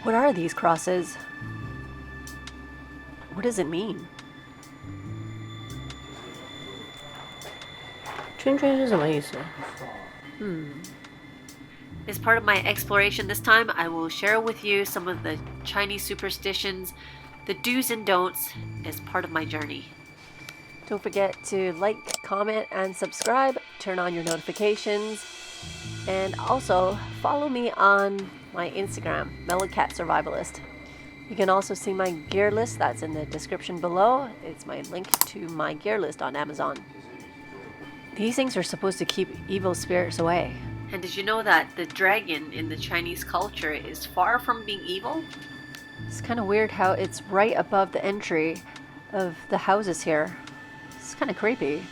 What are these crosses? What does it mean? 圈圈是什么意思？ As part of my exploration this time, I will share with you some of the Chinese superstitions, the do's and don'ts, as part of my journey. Don't forget to like, comment, and subscribe. Turn on your notifications. And also, follow me on my Instagram, MeloCat Survivalist. You can also see my gear list that's in the description below. It's my link to my gear list on Amazon. These things are supposed to keep evil spirits away. And did you know that the dragon in the Chinese culture is far from being evil? It's kind of weird how it's right above the entry of the houses here. It's kind of creepy.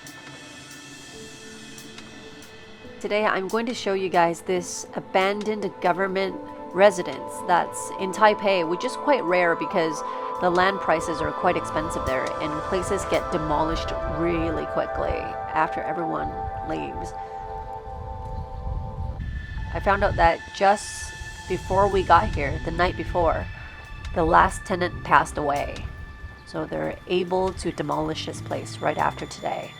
Today I'm going to show you guys this abandoned government residence that's in Taipei, which is quite rare because the land prices are quite expensive there and places get demolished really quickly after everyone leaves. I found out that just before we got here, the night before, the last tenant passed away. So they're able to demolish this place right after today.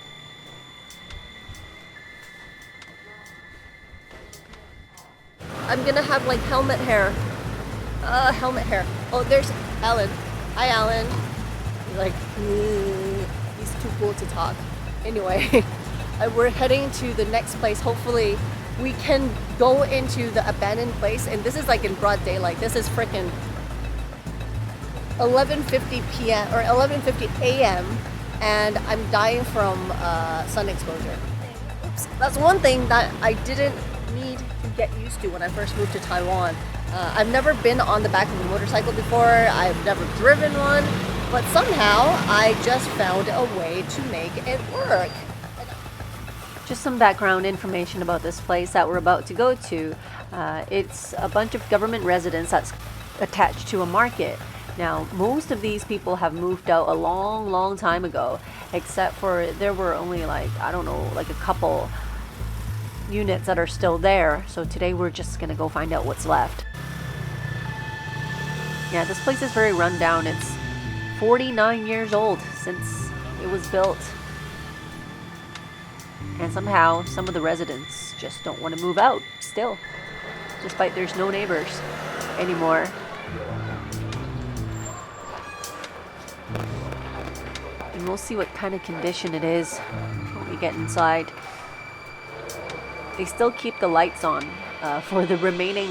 I'm gonna have like helmet hair. Oh, there's Alan. Hi, Alan. He's too cool to talk. Anyway, we're heading to the next place. Hopefully, we can go into the abandoned place. And this is like in broad daylight. This is freaking 11:50 p.m. or 11:50 a.m. and I'm dying from sun exposure. Oops. That's one thing that I didn't need to get used to when I first moved to Taiwan. I've never been on the back of a motorcycle before. I've never driven one, but somehow I just found a way to make it work. Just some background information about this place that we're about to go to. It's a bunch of government residents that's attached to a market. Now, most of these people have moved out a long time ago, except for there were only like a couple units that are still there. So today we're just gonna go find out what's left. Yeah, this place is very run down. It's 49 years old since it was built. And somehow some of the residents just don't want to move out still, despite there's no neighbors anymore. And we'll see what kind of condition it is when we get inside. They still keep the lights on for the remaining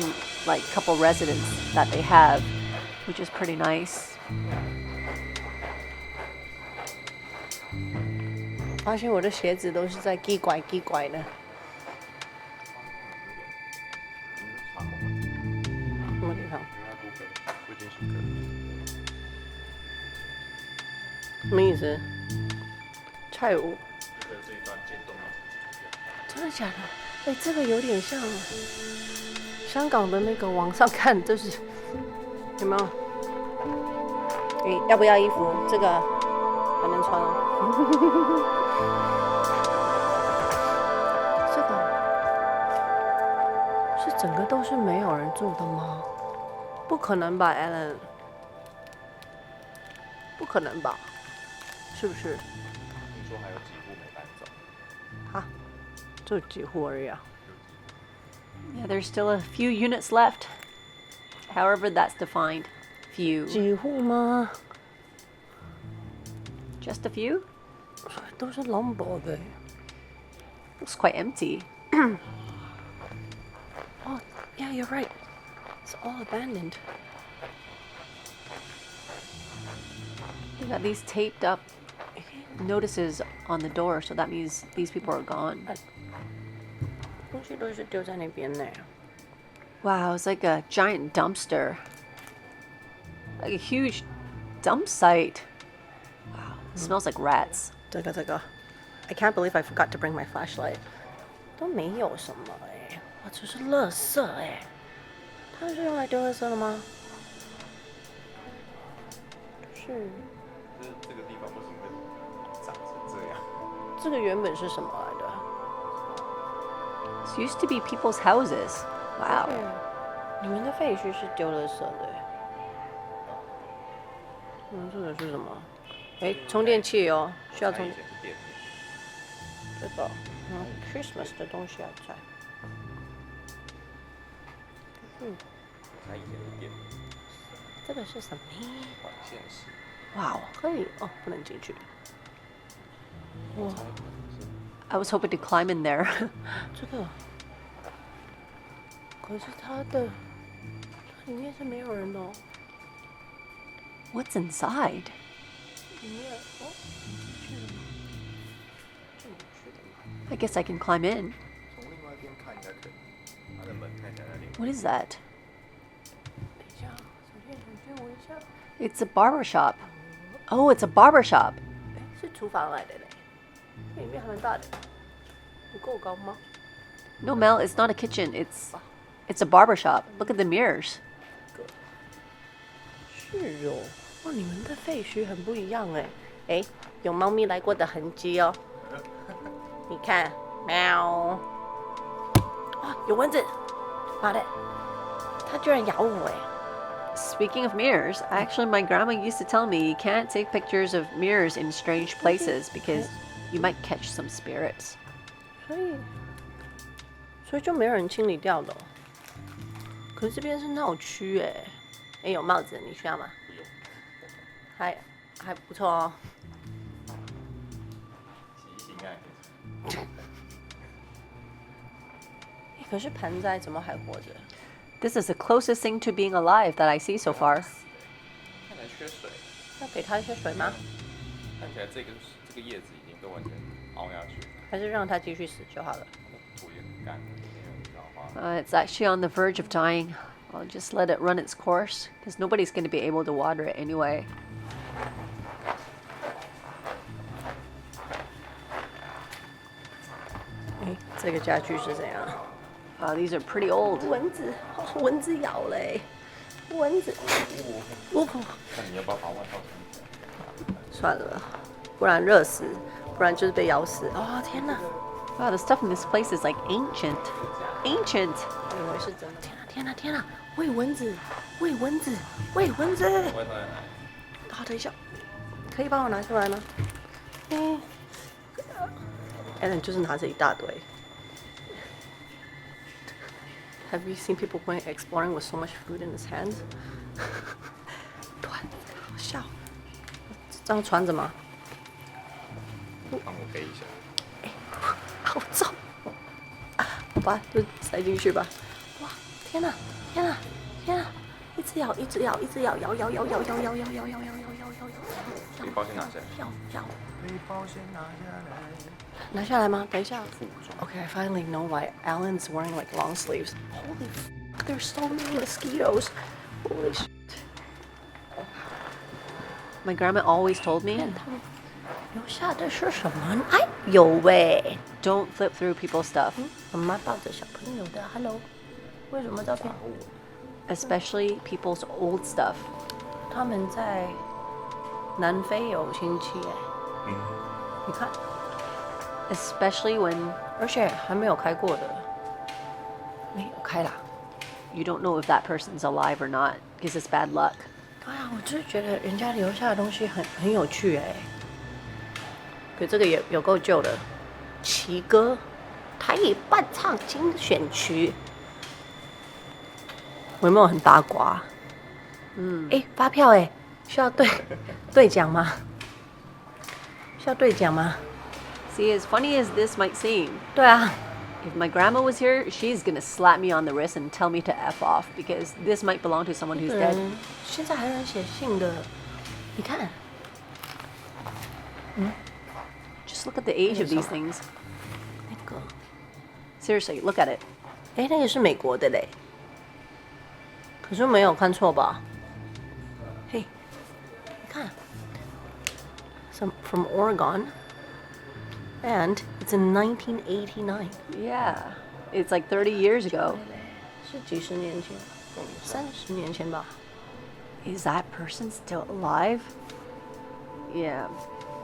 couple residents that they have, which is pretty nice. 发现我的鞋子都是在滴拐滴拐的。什么地方？什么意思？菜舞？真的假的？哎，这个有点像香港的那个网上看，就是有没有？你要不要衣服？这个还能穿哦。这个是整个都是没有人住的吗？不可能吧 ，Alan？ 不可能吧？是不是？听说还有几户没搬走。啊，就几户而已啊。Yeah, there's still a few units left. However that's defined. Few. 几户吗？ Just a few? 都是龙堡的。Looks quite empty. Oh, yeah, you're right. It's all abandoned. They got these taped up notices on the door, so that means these people are gone. 东西都是丢在那边呢。 Wow, it's like a giant dumpster. Like a huge dump site. Wow, it smells like rats. 这个 I can't believe I forgot to bring my flashlight. 都没有什么哎，哇，这是垃圾哎。它是用来丢垃圾的吗？是。这个地方为什么会长成这样？这个原本是什么来的？ This used to be people's houses. Wow. 你们的废墟是丢垃圾的。这个是什么？哎，充电器哦，需要充以前是店面，这个，Christmas 的东西还在。它以前是店面，这个是什么？管线式。哇哦，可以哦，不能进去。哇I was hoping to climb in there. 这个，可是它里面是没有人的哦。What's inside? 里面哦，进去了吗？进不去的吗？ I guess I can climb in. 从另外一边看应该可以，它的门看起来在另外。 What is that? 等一下，手电闻一下。It's a barber shop. Oh, it's a barber shop. 哎，是厨房来的嘞，这里面还蛮大的，不够高吗？ No, Mel, it's not a kitchen. It's a barber shop. Look at the mirrors. 是哦，哇，你们的废墟很不一样哎，哎，有猫咪来过的痕迹哦。你看，喵，哇，有蚊子，妈的，它居然咬我哎！ Speaking of mirrors, actually, my grandma used to tell me you can't take pictures of mirrors in strange places because you might catch some spirits. 所以就没有人清理掉的哦。可是这边是闹区哎，哎，有帽子，你需要吗？不用，还不错哦。洗衣精啊可以穿。可是盆栽怎么还活着？ This is the closest thing to being alive that I see so far. 看起来缺水，要给它一些水吗？看起来这个叶子已经都完全凹下去了，还是让它继续死就好了？土也很干，没有老化。It's actually on the verge of dying. I'll just let it run its course because nobody's going to be able to water it anyway. 哎，这个家具是怎样？ These are pretty old. 蚊子，哦，蚊子咬嘞，蚊子。我靠！那你要不要把外套穿起来？算了，不然热死，不然就是被咬死。哦天哪！ Wow, the stuff in this place is like ancient. Ancient. 我以为是真的。天哪天哪天哪！喂蚊子，喂蚊子，喂蚊子！外套在哪里？好，等一下，可以帮我拿出来吗？嗯，Alan 就是拿着一大堆。Have you seen people going exploring with so much food in his hands? 对，好笑。这样穿着吗？帮我背一下。好重。好吧，就塞进去吧。哇，天哪，天哪，天哪！一直咬，一直咬，一直咬，咬。背包先拿下来。咬。背包先拿下来。拿下来吗？等一下。Okay, I finally know why Alan's wearing like long sleeves. Holy f***, there's so many mosquitoes. Holy shit. My grandma always told me 他们留下的是什么？哎，有喂。 don't flip through people's stuff, 妈妈抱着小朋友的 ，Hello， 为什么照片？ especially people's old stuff. 他们在南非有亲戚哎，你看， Especially when 而且还没有开过的，没有开啦。 you don't know if that person's alive or not because it's bad luck. 对啊，我就是觉得人家留下的东西很有趣哎。可这个也有够旧的，奇歌台语伴唱精选曲，我有没有很八卦？哎，发票哎，需要兑奖吗？需要兑奖吗？ See, as funny as this might seem, 对啊， if my grandma was here, she's gonna slap me on the wrist and tell me to F off because this might belong to someone who's dead. 现在还有人写信的，你看， Just look at the age of these things. 那个， Seriously, look at it. 哎，那个是美国的嘞，可是没有看错吧？嘿，你看，some from Oregon, and it's in 1989. Yeah, it's like 30 years ago. 是几十年前，30年前吧。 Is that person still alive? Yeah.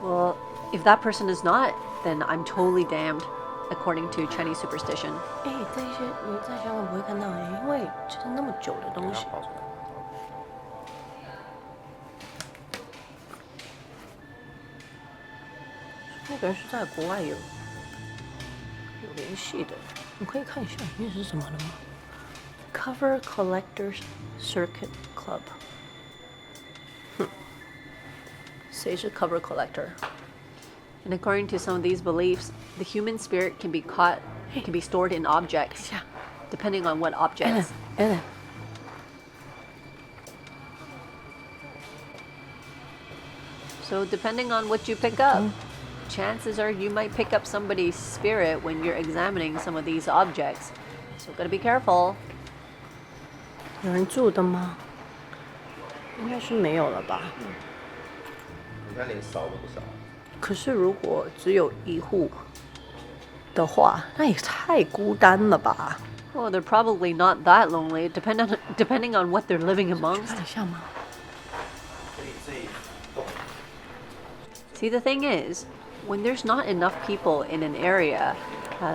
Well, if that person is not, then I'm totally damned, according to Chinese superstition. 哎，这些你在香港不会看到哎，因为就是那么久的东西。跑出来。那个人是在国外有联系的，你可以看一下里面是什么的吗 ？Cover Collectors Circuit Club。谁是 Cover Collector？ And according to some of these beliefs, the human spirit can be caught, can be stored in objects, depending on what objects. Ellen So depending on what you pick up, chances are you might pick up somebody's spirit when you're examining some of these objects. So gotta be careful. 有人住的吗？应该是没有了吧。你看连扫都不扫。可是如果只有一户的话，那也太孤单了吧？ Well, they're probably not that lonely, depending on what they're living amongst. 看一下吗？ See, the thing is, when there's not enough people in an area,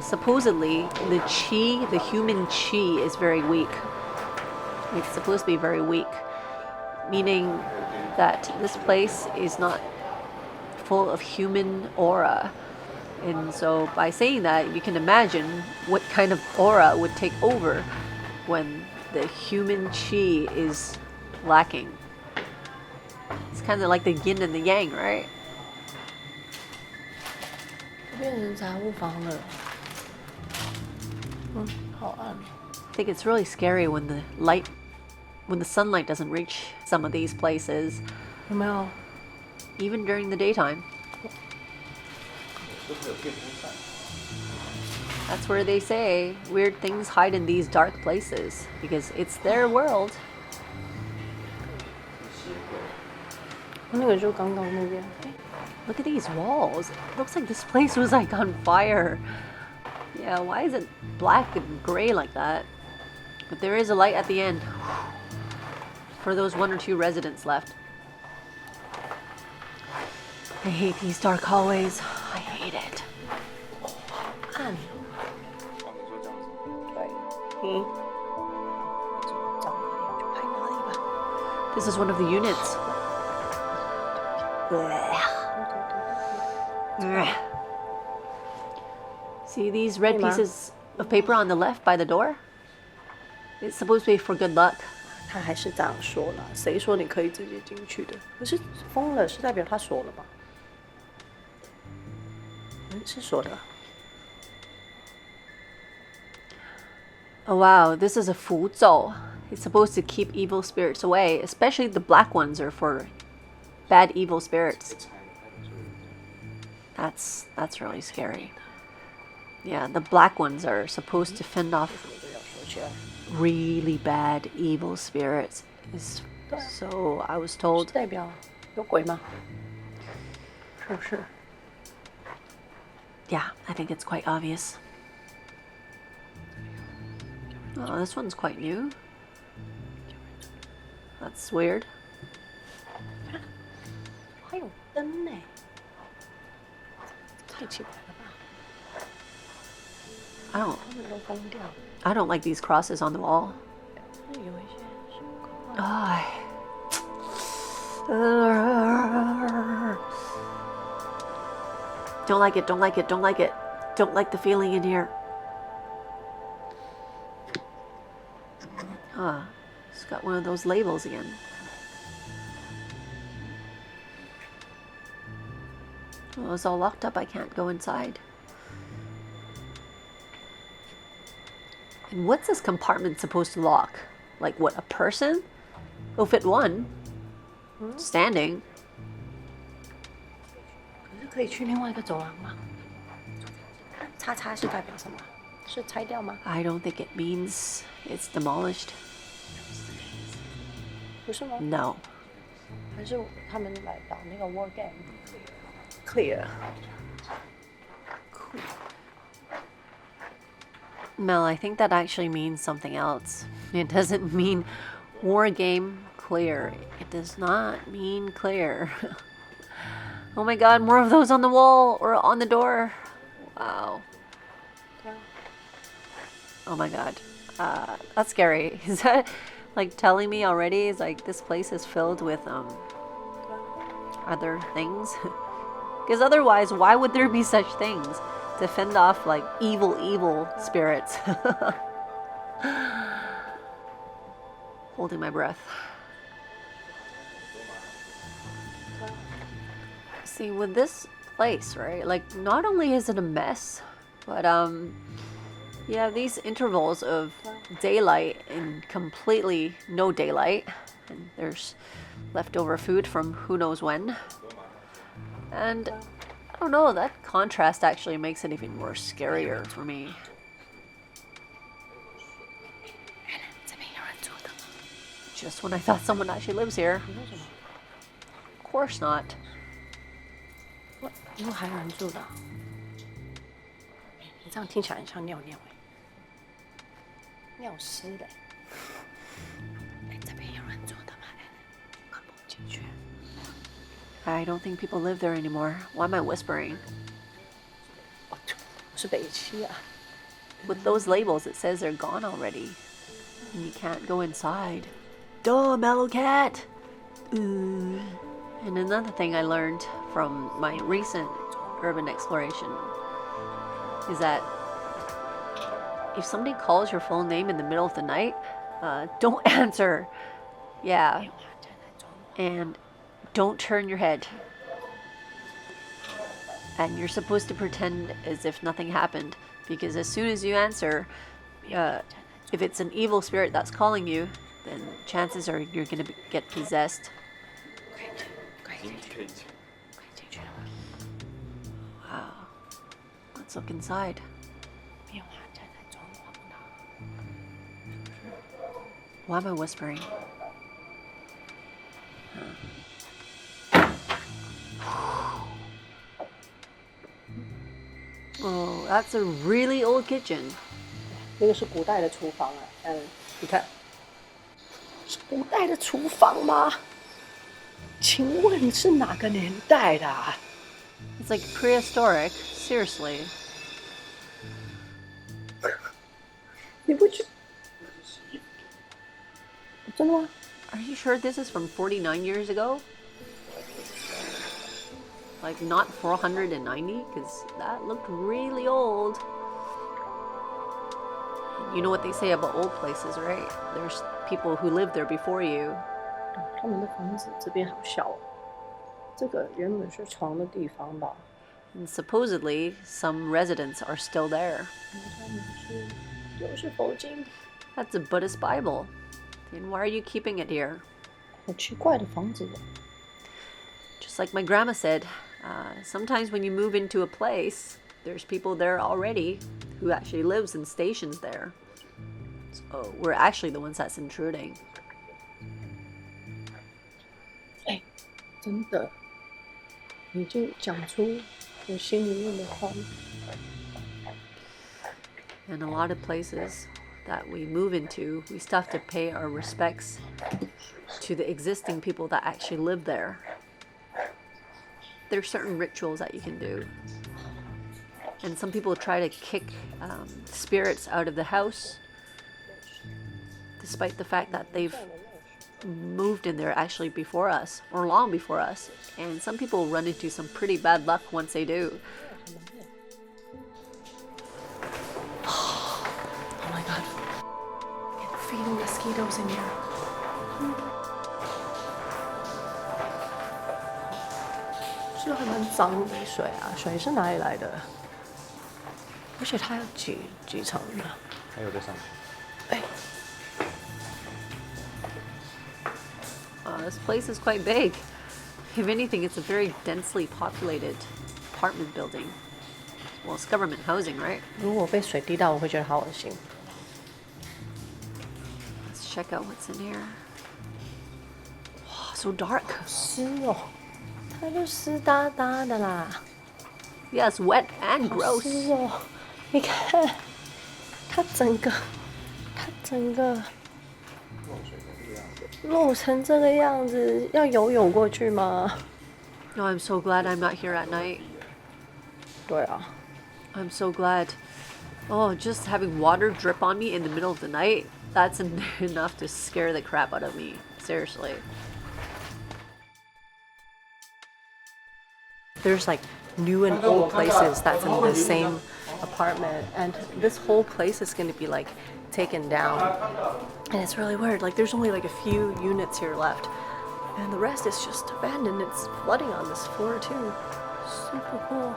supposedly the chi, the human chi, is very weak. It's supposed to be very weak, meaning that this place is not full of human aura. And so by saying that, you can imagine what kind of aura would take over when the human chi is lacking. It's kind of like the yin and the yang, right? 变成杂物房了。好暗。I think it's really scary when the sunlight doesn't reach some of these places, 有没有？ even during the daytime. That's where they say weird things hide in these dark places because it's their world. 那个就刚刚那边。 Look at these walls. It looks like this place was like on fire. Yeah, why is it black and gray like that? But there is a light at the end for those 1 or 2 residents left. I hate these dark hallways. I hate it. 暗。哦，你说这样子。对。找哪里就拍哪里吧。 This is one of the units. See these red pieces of paper on the left by the door? It's supposed to be for good luck. 他还是这样说了，谁说你可以直接进去的？可是封了是代表他锁了吧？是锁的。Oh wow, this is a 符咒. It's supposed to keep evil spirits away, especially the black ones are for bad evil spirits. That's really scary. Yeah, the black ones are supposed to fend off really bad evil spirits. So I was told. 代表有鬼吗？是不是？ Yeah, I think it's quite obvious. Oh, this one's quite new. That's weird. 还有灯呢，太奇怪了吧？ 他们都封掉。 I don't like these crosses on the wall. 有一些是可怕的。Ay. Don't like it, don't like it, don't like it. Don't like the feeling in here. Ah, it's got one of those labels again. Well, it's all locked up. I can't go inside. And what's this compartment supposed to lock? Like what, a person? It'll fit one. Standing. 可是可以去另外一个走廊吗？叉叉是代表什么？是拆掉吗？ I don't think it means it's demolished. 不是吗？ No. 还是他们来打那个 war game？Clear。 Mel, I think that actually means something else. It doesn't mean war game clear. It does not mean clear. Oh my god, more of those on the wall or on the door. Wow. Oh my god. That's scary. Is that like telling me already? Is like this place is filled with other things? Because otherwise, why would there be such things to fend off like evil spirits? Holding my breath. See, with this place, right? Like, not only is it a mess, but you have these intervals of daylight and completely no daylight, and there's leftover food from who knows when. And I don't know, that contrast actually makes it even more scarier for me. Just when I thought someone actually lives here. Of course not. 因为还有人住的啊，你这样听起来很像尿尿哎，尿湿的。哎，这边有人住的吗？看不进去。I don't think people live there anymore. Why am I whispering? 哦，是北七啊。With those labels, it says they're gone already. And you can't go inside. Duh, MeloCat! And another thing I learned from my recent urban exploration is that if somebody calls your full name in the middle of the night, don't answer. Yeah. And don't turn your head. And you're supposed to pretend as if nothing happened, because as soon as you answer, if it's an evil spirit that's calling you, then chances are you're going to get possessed. Wow. Let's look inside. Why am I whispering? Oh, that's a really old kitchen. 那个是古代的厨房啊，你看，是古代的厨房吗？请问是哪个年代的啊？ It's like prehistoric. Seriously. 你不觉？真的吗？ Are you sure this is from 49 years ago? Like not 490? Because that looked really old. You know what they say about old places, right? There's people who lived there before you. 他们的房子这边好小哦，这个原本是床的地方吧？ And supposedly, some residents are still there. 他们是又是佛经， That's a Buddhist Bible. Then why are you keeping it here? 好奇怪的房子哦。 Just like my grandma said, sometimes when you move into a place, there's people there already who actually lives and stations there. So we're actually the ones that's intruding. 哎，真的，你就讲出我心里面的话。 In a lot of places that we move into, we still have to pay our respects to the existing people that actually live there. There's certain rituals that you can do. And some people try to kick spirits out of the house, despite the fact that they've moved in there actually before us, or long before us. And some people run into some pretty bad luck once they do. Oh my god. I can feel mosquitoes in here. 是还蛮脏的水啊，水是哪里来的？而且它有几层呢？还有在上面。哎， This place is quite big. If anything, it's a very densely populated apartment building. Well, it's government housing, right? 如果被水滴到，我会觉得好恶心。 Let's check out what's in here. Wow, so dark. 湿哦，它就湿哒哒的啦。 Yes, wet and 好 gross. 湿哦，你看，它整个漏成这个样子，要游泳过去吗？ No, I'm so glad I'm not here at night. 对啊， I'm so glad. Oh, just having water drip on me in the middle of the night, that's enough to scare the crap out of me. Seriously. there's like new and old places that's in the same apartment, and this whole place is going to be like taken down, and it's really weird. Like there's only like a few units here left, and the rest is just abandoned. It's flooding on this floor too. Super cool.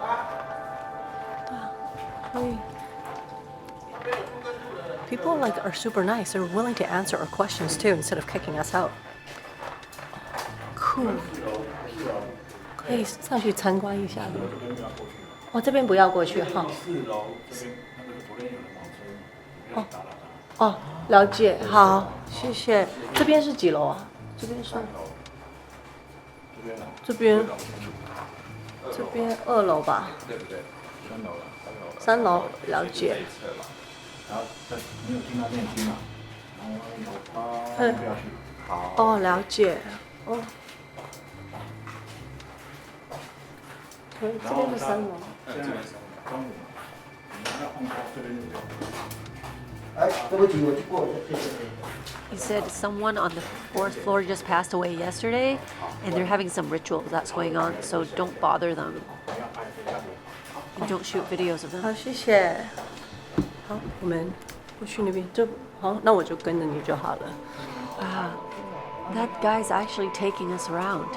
People like are super nice. They're willing to answer our questions too instead of kicking us out. Cool. 可以上去参观一下的。哦，这边不要过去哈。哦，哦，了解，好，谢谢。这边是几楼啊？这边是。这边2楼吧。对不对？3楼，了解。然后你有听到电梯嘛？然后不要去。好。哦，了解。哦。这边是3楼。这边是中午嘛，你要放这边就。对不起，我去过。He said someone on the 4th floor just passed away yesterday, and they're having some rituals that's going on, so don't bother them. And don't shoot videos of them. 好，谢谢。好，我们过去那边就好，那我就跟着你就好了。Wow, that guy's actually taking us around.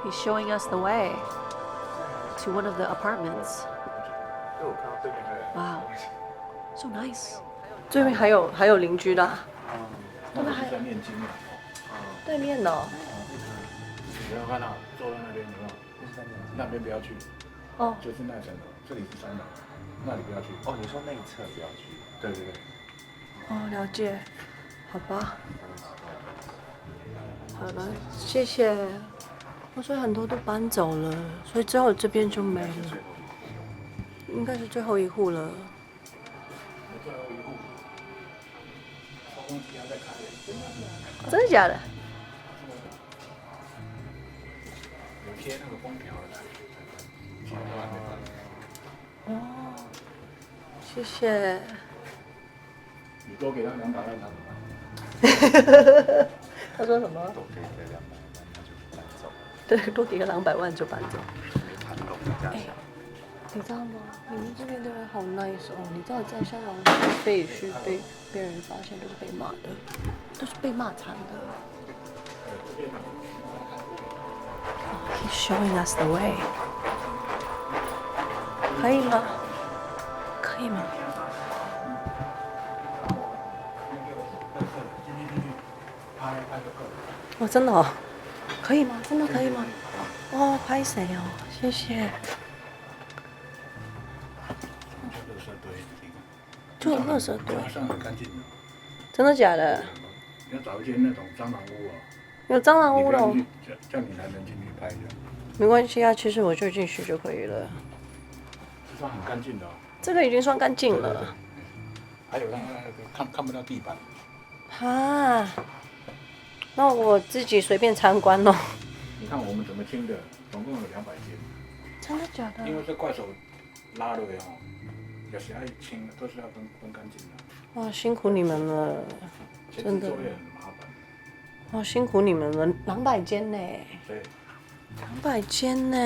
He's showing us the way to one of the apartments. Wow, so nice. 这边还有邻居的啊。那边还在念经呢。对面的哦。你要看到坐在那边有没有？那边不要去。哦。就是那层楼，这里是3楼，那里不要去。哦，你说那一侧不要去。对对对。哦，了解。好吧。好了，谢谢。所以很多都搬走了，所以之后这边就没了。应该是最后一户了。最后一户。风机还在开。真的假的？有贴那个封条的，哦，谢谢。你多给他200万，他怎么办？他说什么？多给个200万，那就搬走。对，多给个200万就搬走。没谈拢的价钱。你知道吗？你们这边的人好 nice 哦！你知道在香港废墟被人发现都是被骂的，都是被骂惨的。He's showing us the way。可以吗？可以吗？哦，真的哦，可以吗？真的可以吗？哦，拍谁哦？谢谢。就有垃圾堆。上很干净的。真的假的？要找一间那种蟑螂屋啊。有蟑螂屋了。这样你才能进去拍的。没关系啊，其实我就进去就可以了。是算很干净的哦。这个已经算干净了。还有那个看不到地板。啊，那我自己随便参观咯。你看我们怎么清的，总共有200间。真的假的？因为这怪手拉了呀，有时爱清都是要分干净的。哇，辛苦你们了，真的。作业很麻烦。哇，辛苦你们了，200间呢。对。200间呢。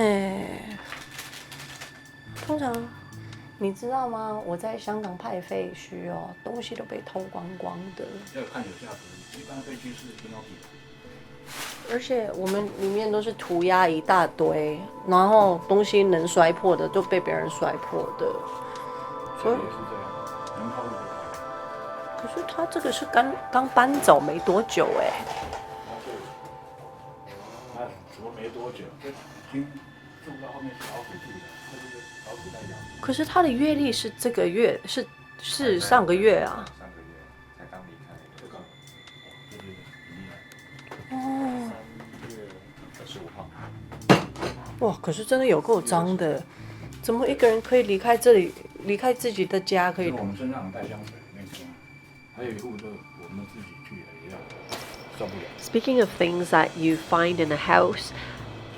通常，你知道吗？我在香港拍废墟哦，东西都被偷光光的。要看有价值，一般废墟是1.5。而且我们里面都是涂鸦一大堆，然后东西能摔破的都被别人摔破的，所以也是这样，能抛的就抛。可是他这个是刚搬走没多久哎。那怎么没多久？这已经住到后面是老虎住的，那就是老虎在养。可是他的月历是这个月，是上个月啊。上个月才刚离开。这个，对对对，很厉害。哦。3月25号。哇，可是真的有够脏的，怎么一个人可以离开这里，离开自己的家可以？我们身上带香水，那个，还有一户就我们自己去也要受不了。Speaking of things that you find in a house,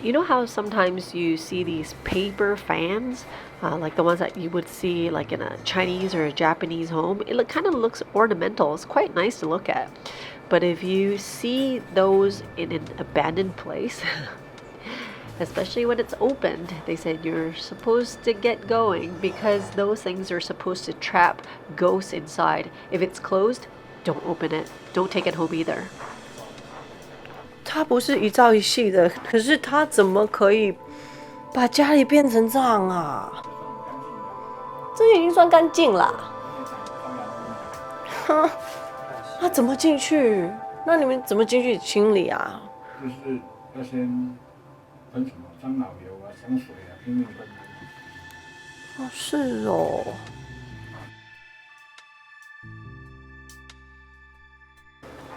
you know how sometimes you see these paper fans, like the ones that you would see like in a Chinese or a Japanese home? It kind of looks ornamental. It's quite nice to look at. But if you see those in an abandoned place, especially when it's opened. They said you're supposed to get going because those things are supposed to trap ghosts inside. If it's closed, don't open it. Don't take it home either. 他不是一朝一夕的，可是他怎么可以把家里变成这样啊？这已经算干净了。哼，他怎么进去？那你们怎么进去清理啊？就是要先喷什么樟脑油啊、香水啊，拼命喷。哦，是哦。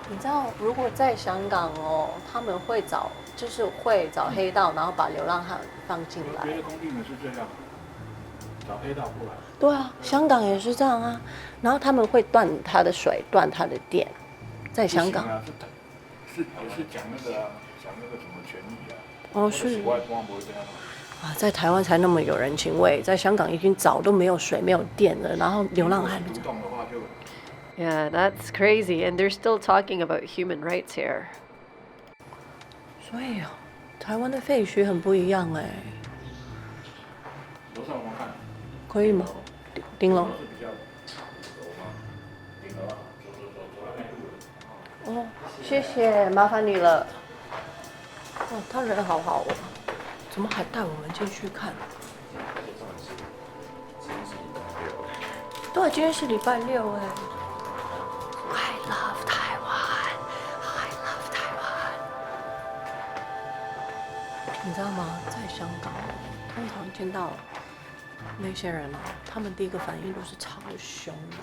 你知道，如果在香港哦，他们会找黑道，然后把流浪汉放进来。别的工地呢是这样，找黑道过来。对啊，香港也是这样啊。然后他们会断他的水，断他的电，在香港。也是讲那个什么权益啊。哦，是。外公不会这样。啊，在台湾才那么有人情味，在香港已经早都没有水、没有电了，然后流浪汉。Yeah, that's crazy, and they're still talking about human rights here. 所以台湾的废墟很不一样哎。楼上我们看。可以吗？顶楼。哦，谢谢，麻烦你了。哦，他人好好哦，怎么还带我们进去看？对，今天是礼拜六哎。I love Taiwan. I love Taiwan. 你知道吗？在香港，通常见到那些人啊，他们第一个反应都是超凶的，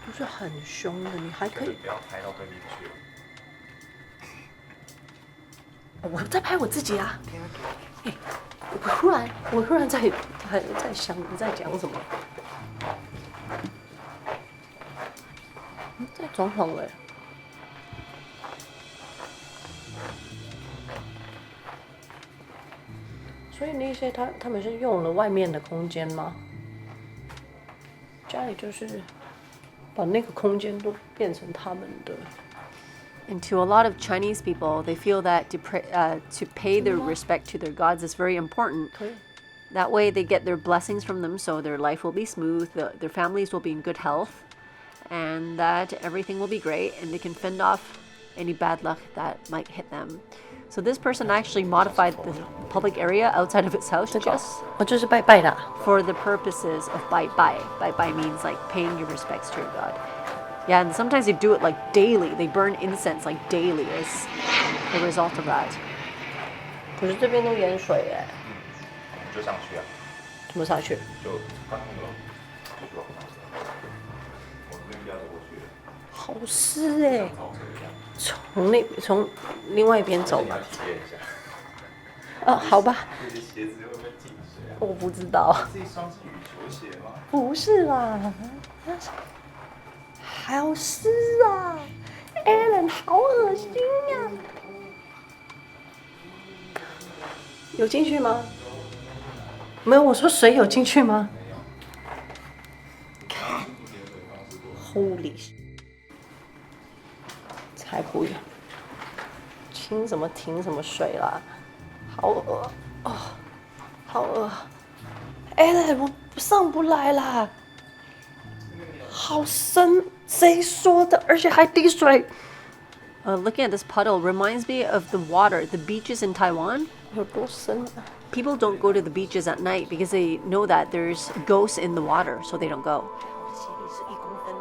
都是很凶的。你还可以不要拍到对面去。我在拍我自己啊！哎，我突然在想你在讲什么。在总统哎。所以那些他们是用了外面的空间吗？家里就是把那个空间都变成他们的。And to a lot of Chinese people, they feel that to pay their respect to their gods is very important. That way they get their blessings from them, so their life will be smooth, their families will be in good health, and that everything will be great, and they can fend off any bad luck that might hit them. So this person actually modified the public area outside of his house just 就是拜拜的。for the purposes of bai bai. Bai bai means like paying your respects to your god. Yeah, and sometimes they do it like daily. They burn incense like daily as a result of that. 可是这边都淹水哎。我们就上去啊。怎么上去？就刚那个，就往上走。我这边不要走过去。好湿哎。从另外一边走吧。体验一下。哦，好吧。那些鞋子会不会进水啊？我不知道。这一双是羽球鞋吗？不是啦。好湿啊 ，Alan 好恶心呀、有进去吗？没有，我说水有进去吗？看 ，Holy， 才不要，清什么停什么水啦，好恶哦，好恶 ，Alan 我上不来啦，好深。谁说的？而且还滴水。Looking at this puddle reminds me of the water, the beaches in Taiwan. 有多深啊 People don't go to the beaches at night because they know that there's ghosts in the water, so they don't go. 鞋底是1公分。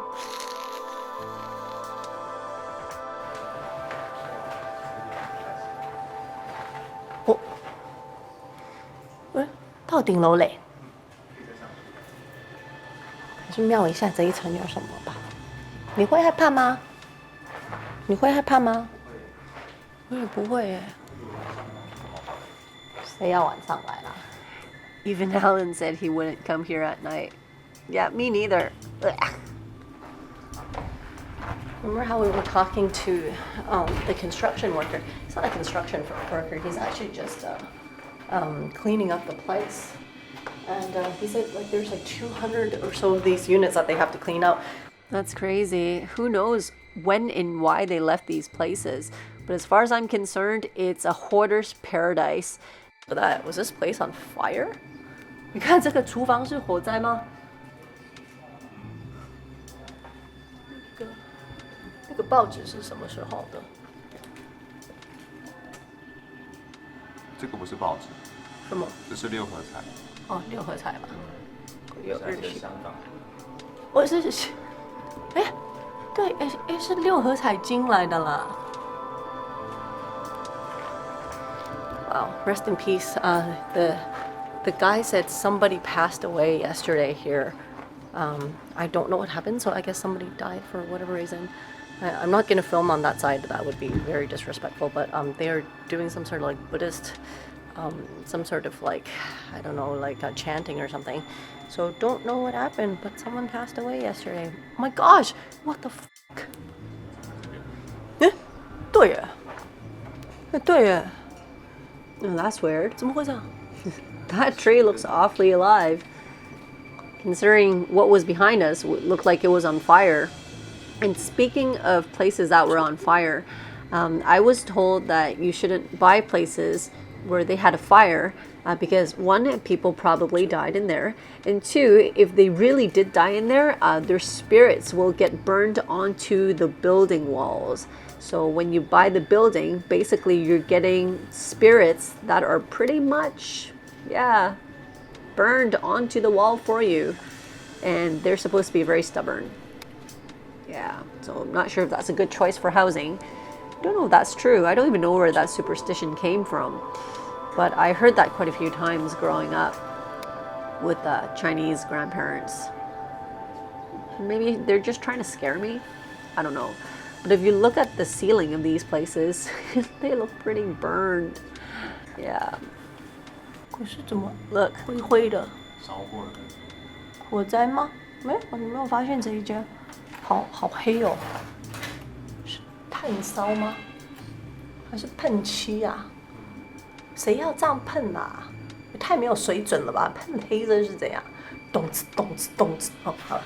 哦，喂，到顶楼嘞。还是瞄一下这一层有什么吧。你会害怕吗？你会害怕吗？我也不会耶。谁要晚上来啦 Even Alan said he wouldn't come here at night. Yeah, me neither. Ugh. Remember how we were talking to the construction worker? He's not a construction worker. He's actually just cleaning up the place. And he said like there's like 200 or so of these units that they have to clean out. That's crazy. Who knows when and why they left these places? But as far as I'm concerned, it's a hoarder's paradise. But that was this place on fire? 你看这个厨房是火灾吗？那个报纸是什么时候的？这个不是报纸，什么？这是六合彩。哦，六合彩吧。有日期。香港。我是，哎，对，哎是六合彩金来的啦。Wow, rest in peace. The guy said somebody passed away yesterday here. I don't know what happened, so I guess somebody died for whatever reason. I'm not going to film on that side. That would be very disrespectful. But they are doing some sort of like Buddhist, some sort of like, I don't know, like chanting or something. So don't know what happened, but someone passed away yesterday. Oh my gosh, what the fuck? 对耶，对耶。That's weird. 怎么会这样？ That tree looks awfully alive. Considering what was behind us, it looked like it was on fire. And speaking of places that were on fire, I was told that you shouldn't buy places where they had a fire because one, people probably died in there, and two, if they really did die in there, their spirits will get burned onto the building walls. So when you buy the building, basically you're getting spirits that are pretty much, yeah, burned onto the wall for you, and they're supposed to be very stubborn. Yeah, so I'm not sure if that's a good choice for housing. I don't know if that's true. I don't even know where that superstition came from. But I heard that quite a few times growing up with Chinese grandparents. Maybe they're just trying to scare me. I don't know. But if you look at the ceiling of these places, they look pretty burned. Yeah. 可是怎么 Look. 灰灰的？烧过了。火灾吗？没有，你没有发现这一家，好黑哦。是炭烧吗？还是喷漆啊？谁要这样喷啊？也太没有水准了吧！喷黑的是怎样？咚子咚子咚子。哦，好了。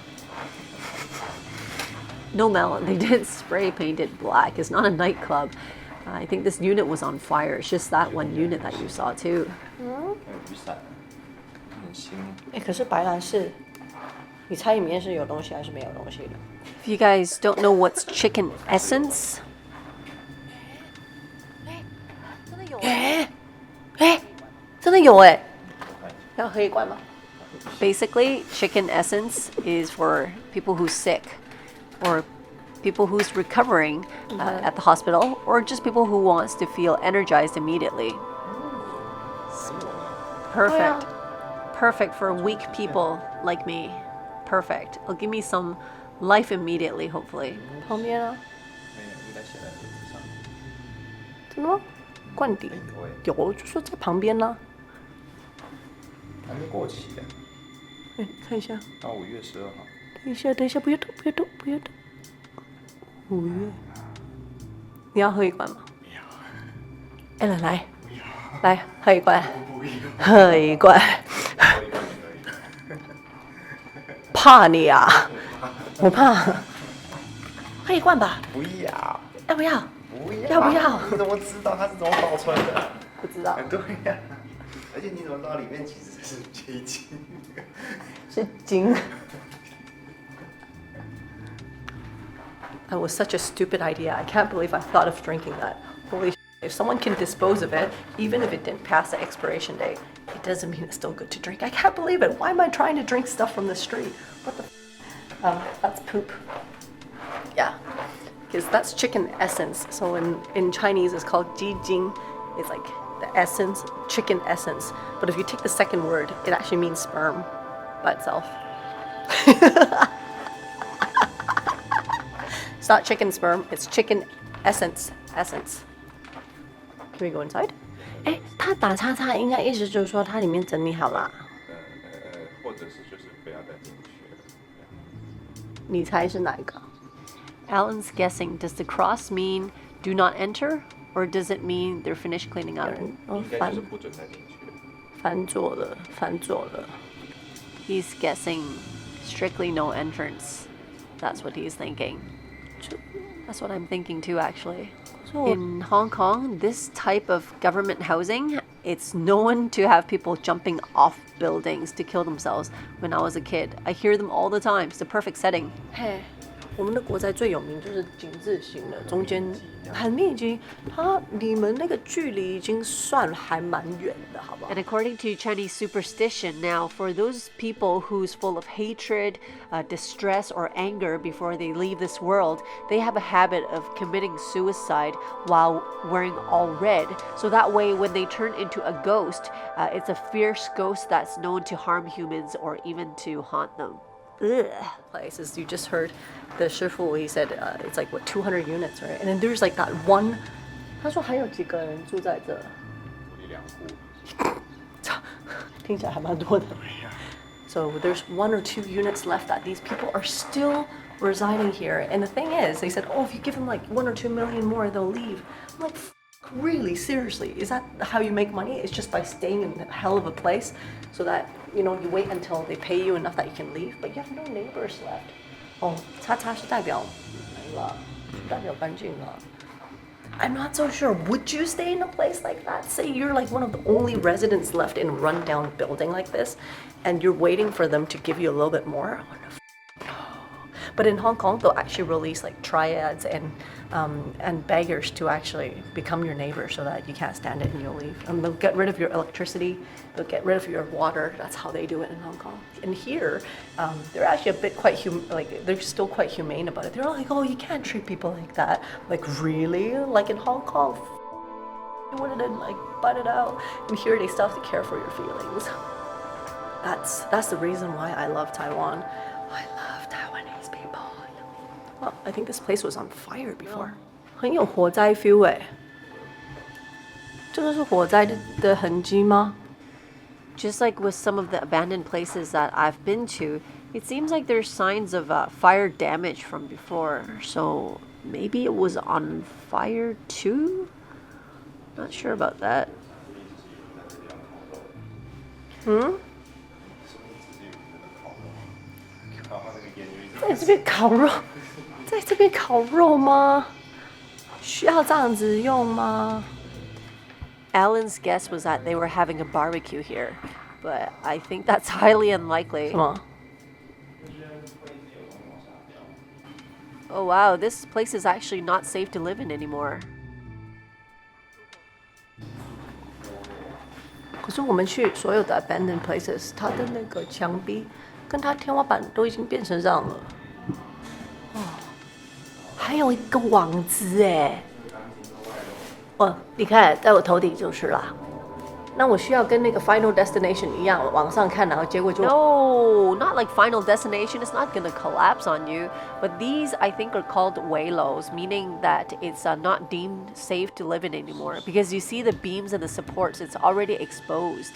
No, Mel, they didn't spray paint it black. It's not a nightclub. I think this unit was on fire. It's just that one unit that you saw too. 雨伞，很新。哎，可是白兰氏，你猜里面是有东西还是没有东西的？ If you guys don't know what's chicken essence, 真的有真的有哎！要喝一罐吗？ basically chicken essence is for people who's sick or people who's recovering at the hospital or just people who wants to feel energized immediately. Perfect. Perfect for weak people like me. Perfect. It'll give me some life immediately, hopefully. 旁边啊，没有，应该写在桌子上。真的吗？罐底有有，就说在旁边呢。还没过期的，哎，看一下，到5月12号。等一下，等一下，不要动，不要动，不要动。5月，你要喝一罐吗？不要。艾伦来，来喝一罐，喝一罐。怕你啊！我怕。喝一罐吧。不要。要不要？不要。要不要？你怎么知道它是怎么保存的？不知道。对呀。而且你怎么知道里面其实是结晶？是金。That was such a stupid idea. I can't believe I thought of drinking that. Holy shit. If someone can dispose of it, even if it didn't pass the expiration date, it doesn't mean it's still good to drink. I can't believe it. Why am I trying to drink stuff from the street? What the that's poop. Yeah. Because that's chicken essence. So in Chinese, it's called jijing. It's like the essence, chicken essence. But if you take the second word, it actually means sperm by itself. It's not chicken sperm, it's chicken essence. Essence. Can we go inside? 哎，它打叉叉应该意思就是说它里面整理好了。或者是就是不要再进去了。你猜是哪一个？ Alan's guessing, does the cross mean do not enter or does it mean they're finished cleaning up? 应该就是不准再进去了。翻左了，翻左了。 He's guessing strictly no entrance. That's what he's thinking. That's what I'm thinking too, actually. 可是 In Hong Kong, this type of government housing, it's known to have people jumping off buildings to kill themselves. When I was a kid, I hear them all the time. It's the perfect setting. 嘿，我们的国宅最有名就是井字形的，中间很密集，它你们那个距离已经算还蛮远的，好不好 And according to Chinese superstition, now for those people who's full of hatred, distress, or anger before they leave this world, they have a habit of committing suicide while wearing all red. So that way, when they turn into a ghost, it's a fierce ghost that's known to harm humans or even to haunt them. Ugh. Places you just heard the 师傅 he said it's like what 200 units, right? And then there's like that one. 他说还有几个人住在这？听起来还蛮多的。So there's 1 or 2 units left that these people are still residing here. And the thing is, they said, oh, if you give them like 1 or 2 million more, they'll leave. I'm like, really? Seriously? Is that how you make money? It's just by staying in a hell of a place so that, you know, you wait until they pay you enough that you can leave, but you have no neighbors left. 哦，叉叉是代表没了，代表干净了。I'm not so sure. Would you stay in a place like that? Say you're like one of the only residents left in a rundown building like this, and you're waiting for them to give you a little bit more? But in Hong Kong, they'll actually release like triads and beggars to actually become your neighbor so that you can't stand it and you'll leave. And they'll get rid of your electricity, they'll get rid of your water. That's how they do it in Hong Kong. And here, they're actually a bit quite they're still quite humane about it. They're like, oh, you can't treat people like that. Like, really? Like in Hong Kong, you wouldn't like butt it out. And here they still have to care for your feelings. That's the reason why I love Taiwan. I love Taiwanese people. Well, I think this place was on fire before. 很有火灾 feel 哎。这个是火灾的痕迹吗？ Just like with some of the abandoned places that I've been to, it seems like there's signs of fire damage from before. So maybe it was on fire too? Not sure about that. 在这边烤肉，在这边烤肉吗？需要这样子用吗？ Alan's guess was that they were having a barbecue here, but I think that's highly unlikely. 什么？ Oh wow, this place is actually not safe to live in anymore. 可是我们去所有的 abandoned places，它的那个墙壁跟它天花板都已经变成这样了。哦，还有一个网子哎。哦，你看，在我头顶就是啦。那我需要跟那个 Final Destination 一样，往上看，然后结果就 No, not like Final Destination. It's not gonna collapse on you. But these, I think, are called weilos, meaning that it's not deemed safe to live in anymore. Because you see the beams and the supports, it's already exposed.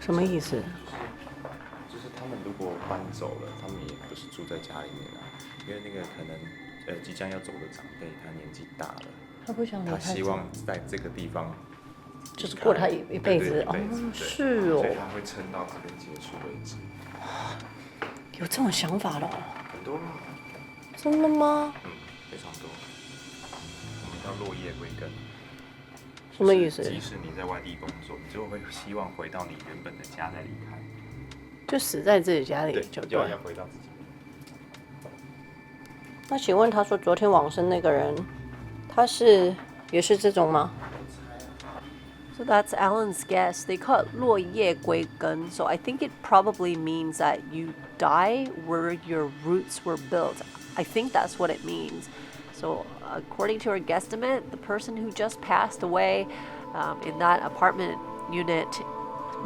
什么意思？就是他们如果搬走了，他们也不是住在家里面啊，因为那个可能即将要走的长辈，他年纪大了，他不想离开，他希望在这个地方就是过他一辈子哦，是哦，所以他会撑到这边结束为止。有这种想法的哦？很多，真的吗？非常多。我们叫落叶归根。什么意思？即使你在外地工作，你就会希望回到你原本的家再离开。就死在自己家里就对。要回到自己。那请问他说昨天往生那个人，他也是这种吗？ So that's Alan's guess. They call it 落叶归根. So I think it probably means that you die where your roots were built. I think that's what it means. So according to our guesstimate, the person who just passed away in that apartment unit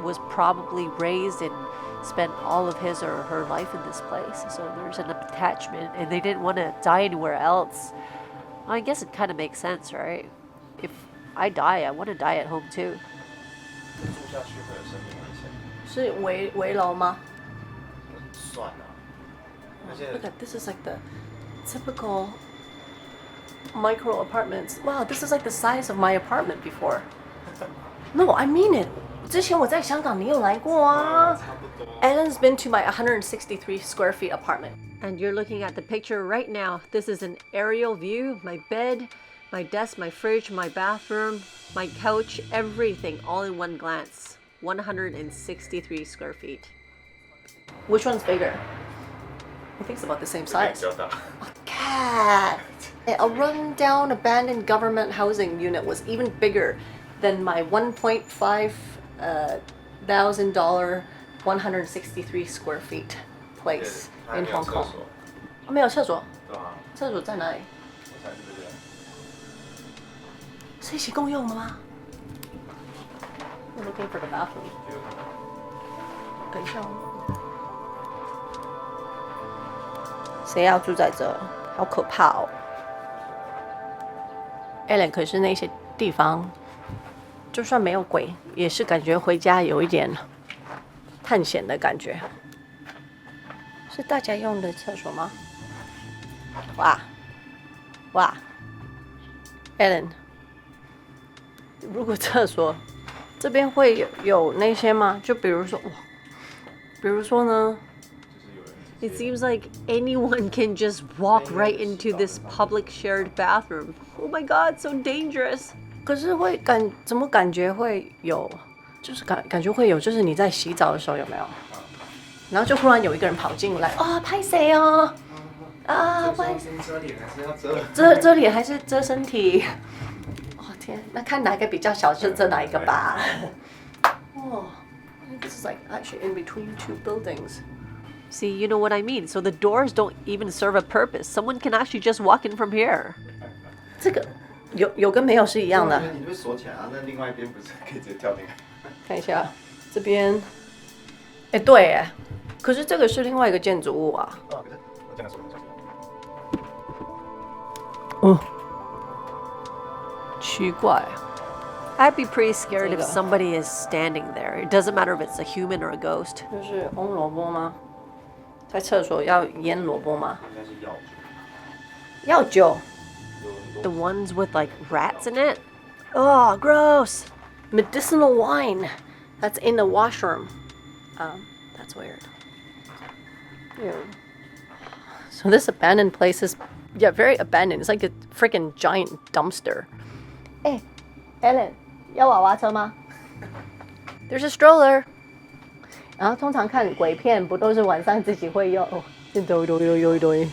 was probably raised and spent all of his or her life in this place. So there's an attachment and they didn't want to die anywhere else. Well, I guess it kind of makes sense, right? If I die, I want to die at home too. 住下去会有生命危险。是围楼吗？算了，而且 Look at this is like the typical micro apartments. Wow, this is like the size of my apartment before. No, I mean it. 之前我在香港，你有来过啊？ Alan's been to my 163 square feet apartment. And you're looking at the picture right now. This is an aerial view. My bed, my desk, my fridge, my bathroom, my couch, everything all in one glance. 163 square feet. Which one's bigger? I think it's about the same size. Cat! A run-down abandoned government housing unit was even bigger than my $1.5 thousand 163 square feet place in Hong Kong. 没有厕所，厕所在哪里？是一起共用的吗？ I'm looking for the bathroom. 等一下哦。谁要住在这？好可怕哦 ！Alan， 可是那些地方，就算没有鬼，也是感觉回家有一点探险的感觉。是大家用的厕所吗？哇哇 ，Alan， 如果厕所这边会有那些吗？就比如说哇，比如说呢？ It seems like anyone can just walk right into this public shared bathroom. Oh my god, so dangerous. 可是会怎么感觉会有？就是感觉会有，就是你在洗澡的时候有没有？然后就忽然有一个人跑进来，啊，拍谁哦？啊，拍遮脸还是要遮脸还是遮身体？哦天，那看哪个比较小就遮哪一个吧。哦 ，this is like actually in between two buildings. See, you know what I mean. So the doors don't even serve a purpose. Someone can actually just walk in from here. 这个有跟没有是一样的。你被锁起来啊？那另外一边不是可以直接跳进来？看一下这边，哎，对哎，可是这个是另外一个建筑物啊。哦，可是我这样说很小心。哦，奇怪。I'd be pretty scared if somebody is standing there. It doesn't matter if it's a human or a ghost. 就是红萝卜吗？在厕所要腌萝卜吗？应该是药酒。药酒。The ones with like rats in it? Oh, gross! Medicinal wine. That's in the washroom. That's weird. Ew. So this abandoned place is, yeah, very abandoned. It's like a freaking giant dumpster. Hey, Ellen, 要娃娃车吗？ There's a stroller. 然后通常看鬼片不都是晚上自己会有一堆。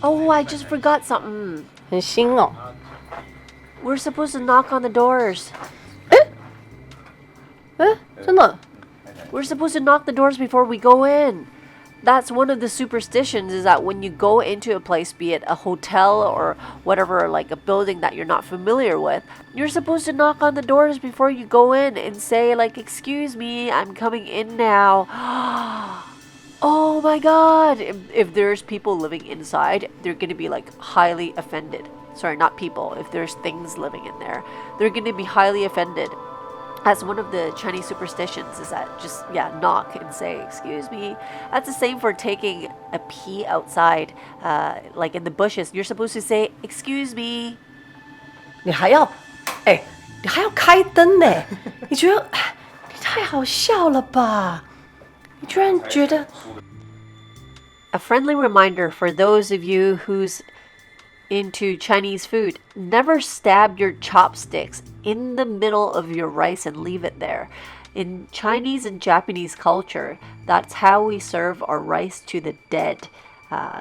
Oh, I just forgot something. 很新哦。We're supposed to knock on the doors. 真的 We're supposed to knock the doors before we go in. That's one of the superstitions, is that when you go into a place, be it a hotel or whatever, like a building that you're not familiar with, you're supposed to knock on the doors before you go in and say, like, excuse me, I'm coming in now. Oh my god. If there's people living inside, they're going to be like highly offended. Sorry, not people. If there's things living in there, they're going to be highly offended. That's one of the Chinese superstitions, is that just, yeah, knock and say, excuse me. That's the same for taking a pee outside, like in the bushes. You're supposed to say, excuse me. 你还要开灯呢？你觉得你太好笑了吧？你居然觉得 A friendly reminder for those of you who's into Chinese food, never stab your chopsticks in the middle of your rice and leave it there. In Chinese and Japanese culture, that's how we serve our rice to the dead.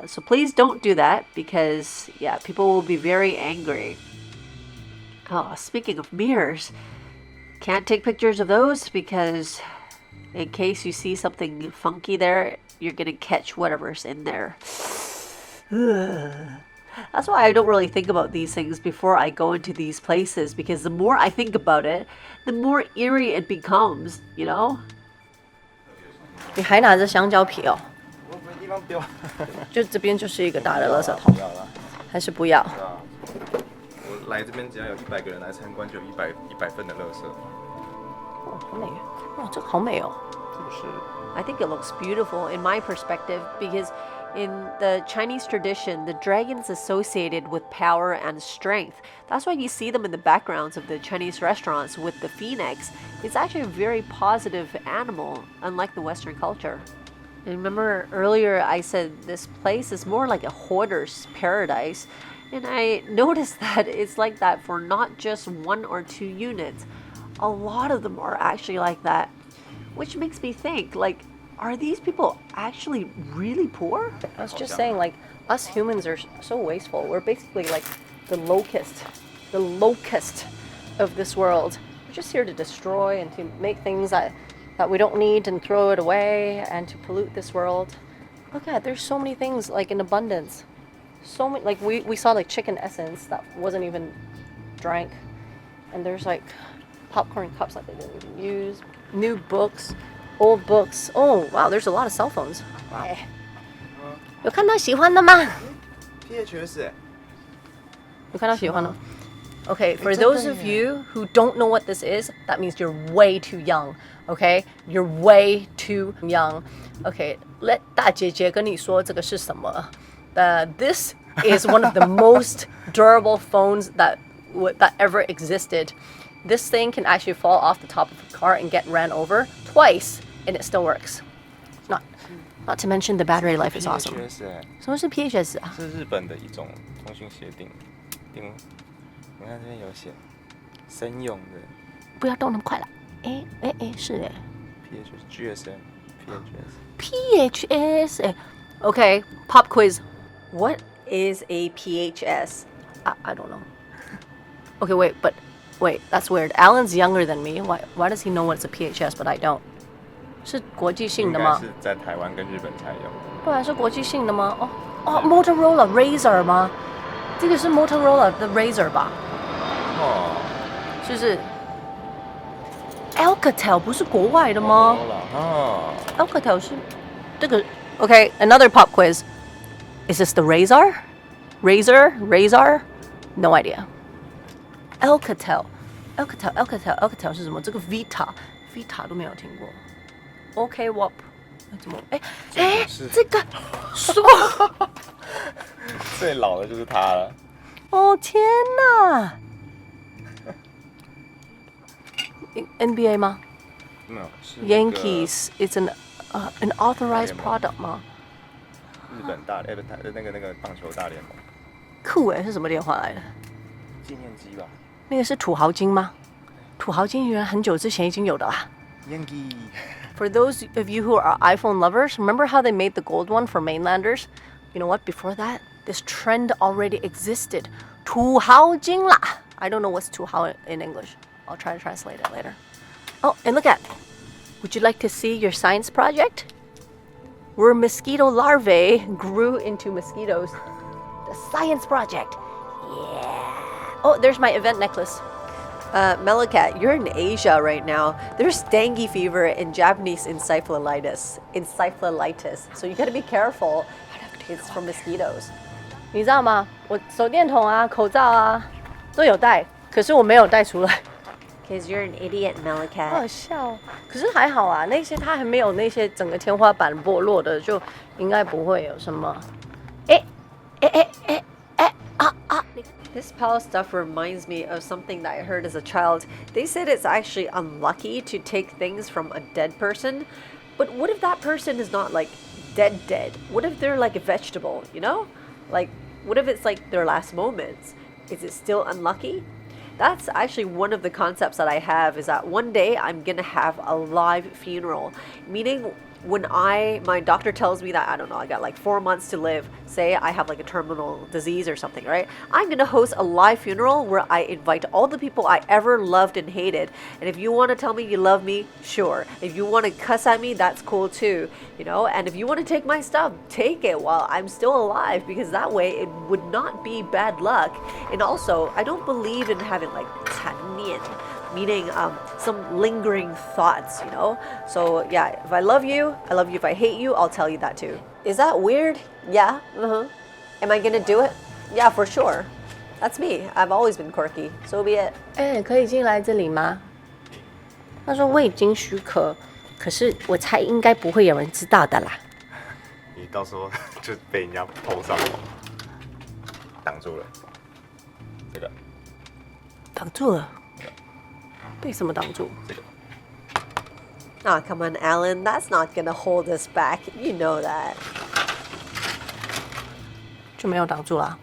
So please don't do that, because yeah, people will be very angry. Oh, speaking of mirrors, can't take pictures of those, because in case you see something funky there, you're gonna catch whatever's in there. That's why I don't really think about these things before I go into these places, because the more I think about it, the more eerie it becomes, you know? 你还拿着香蕉皮哦？我没地方丢。就这边就是一个大的垃圾桶。不要了。还是不要？我来这边只要有100个人来参观，就有100份的垃圾。哦，好美！哇，这个好美哦。这个是。I think it looks beautiful in my perspective, because In the Chinese tradition, the dragon is associated with power and strength. That's why you see them in the backgrounds of the Chinese restaurants with the phoenix. It's actually a very positive animal, unlike the Western culture. And remember earlier I said this place is more like a hoarder's paradise. And I noticed that it's like that for not just 1 or 2 units. A lot of them are actually like that. Which makes me think, like, are these people actually really poor? I was just saying, like, us humans are so wasteful. We're basically like the locust of this world. We're just here to destroy and to make things that we don't need and throw it away and to pollute this world. Look at, there's so many things like in abundance. So many, like we saw like chicken essence that wasn't even drank. And there's like popcorn cups that they didn't even use. New books. Old books. Oh, wow, there's a lot of cell phones. Wow. 有看到喜欢的吗？ PHS Okay, for those of you who don't know what this is, that means you're way too young. Okay, you're way too young. Okay, let 大姐姐跟你说这个是什么。This is one of the most durable phones that ever existed. This thing can actually fall off the top of a car and get ran over twice, and it still works. Not to mention the battery life is awesome. 什么是 PHS 啊？是日本的一种通讯协定，你看这边有写，声用的。不要动那么快了。是哎。PHS。Okay, pop quiz. What is a PHS? I don't know. Okay, wait, that's weird. Alan's younger than me. Why does he know what's a PHS, but I don't? 是国际性的吗？应该是在台湾跟日本才有。对啊，是国际性的吗？Motorola Razr 吗？这个是 Motorola 的 Razr 吧？是不是 ？Alcatel 不是国外的吗？Alcatel 是这个。Okay, another pop quiz. Is this the Razr? Razr? No idea. Alcatel 是什么？这个 Vita 都没有听过。OK WAP 怎么？这个最老的就是它了。哦天哪 ！NBA 吗？没有，是 Yankees. It's an authorized product 吗？日本那个棒球大联盟。酷哎，是什么电话来的？纪念机吧。那个是土豪金吗？土豪金原来很久之前已经有的啦。Yankee. For those of you who are iPhone lovers, remember how they made the gold one for mainlanders? You know what? Before that, this trend already existed. 土豪金啦. I don't know what's 土豪 in English. I'll try to translate it later. Oh, and look at. Would you like to see your science project? Where mosquito larvae grew into mosquitoes. The science project. Yeah. Oh, there's my event necklace. MeloCat, you're in Asia right now. There's dengue fever and Japanese encephalitis. So you gotta be careful. It's from mosquitoes. 你知道吗？我手电筒啊、口罩啊都有带，可是我没有带出来。Cause you're an idiot, MeloCat. 好笑，可是还好啊，那些它还没有那些整个天花板剥落的，就应该不会有什么。This pal stuff reminds me of something that I heard as a child. They said it's actually unlucky to take things from a dead person. But what if that person is not like dead? What if they're like a vegetable, you know? Like, what if it's like their last moments? Is it still unlucky? That's actually one of the concepts that I have, is that one day I'm gonna have a live funeral. Meaning when my doctor tells me that, I don't know, I got like 4 months to live, say I have like a terminal disease or something, right? I'm gonna host a live funeral where I invite all the people I ever loved and hated. And if you wanna tell me you love me, sure. If you wanna cuss at me, that's cool too, you know? And if you wanna take my stuff, take it while I'm still alive, because that way it would not be bad luck. And also, I don't believe in having like 残念, meaning some lingering thoughts, you know? So yeah, if I love you. If I hate you, I'll tell you that too. Is that weird? Yeah. Am I gonna do it? Yeah, for sure. That's me. I've always been quirky. So be it. 可以进来这里吗？他说未经许可，可是我猜应该不会有人知道的啦。你到时候就被人家碰上，挡住了。这个挡住了，被什么挡住？这个 Ah, come on, Alan. That's not gonna hold us back. You know that. 就没有挡住啦。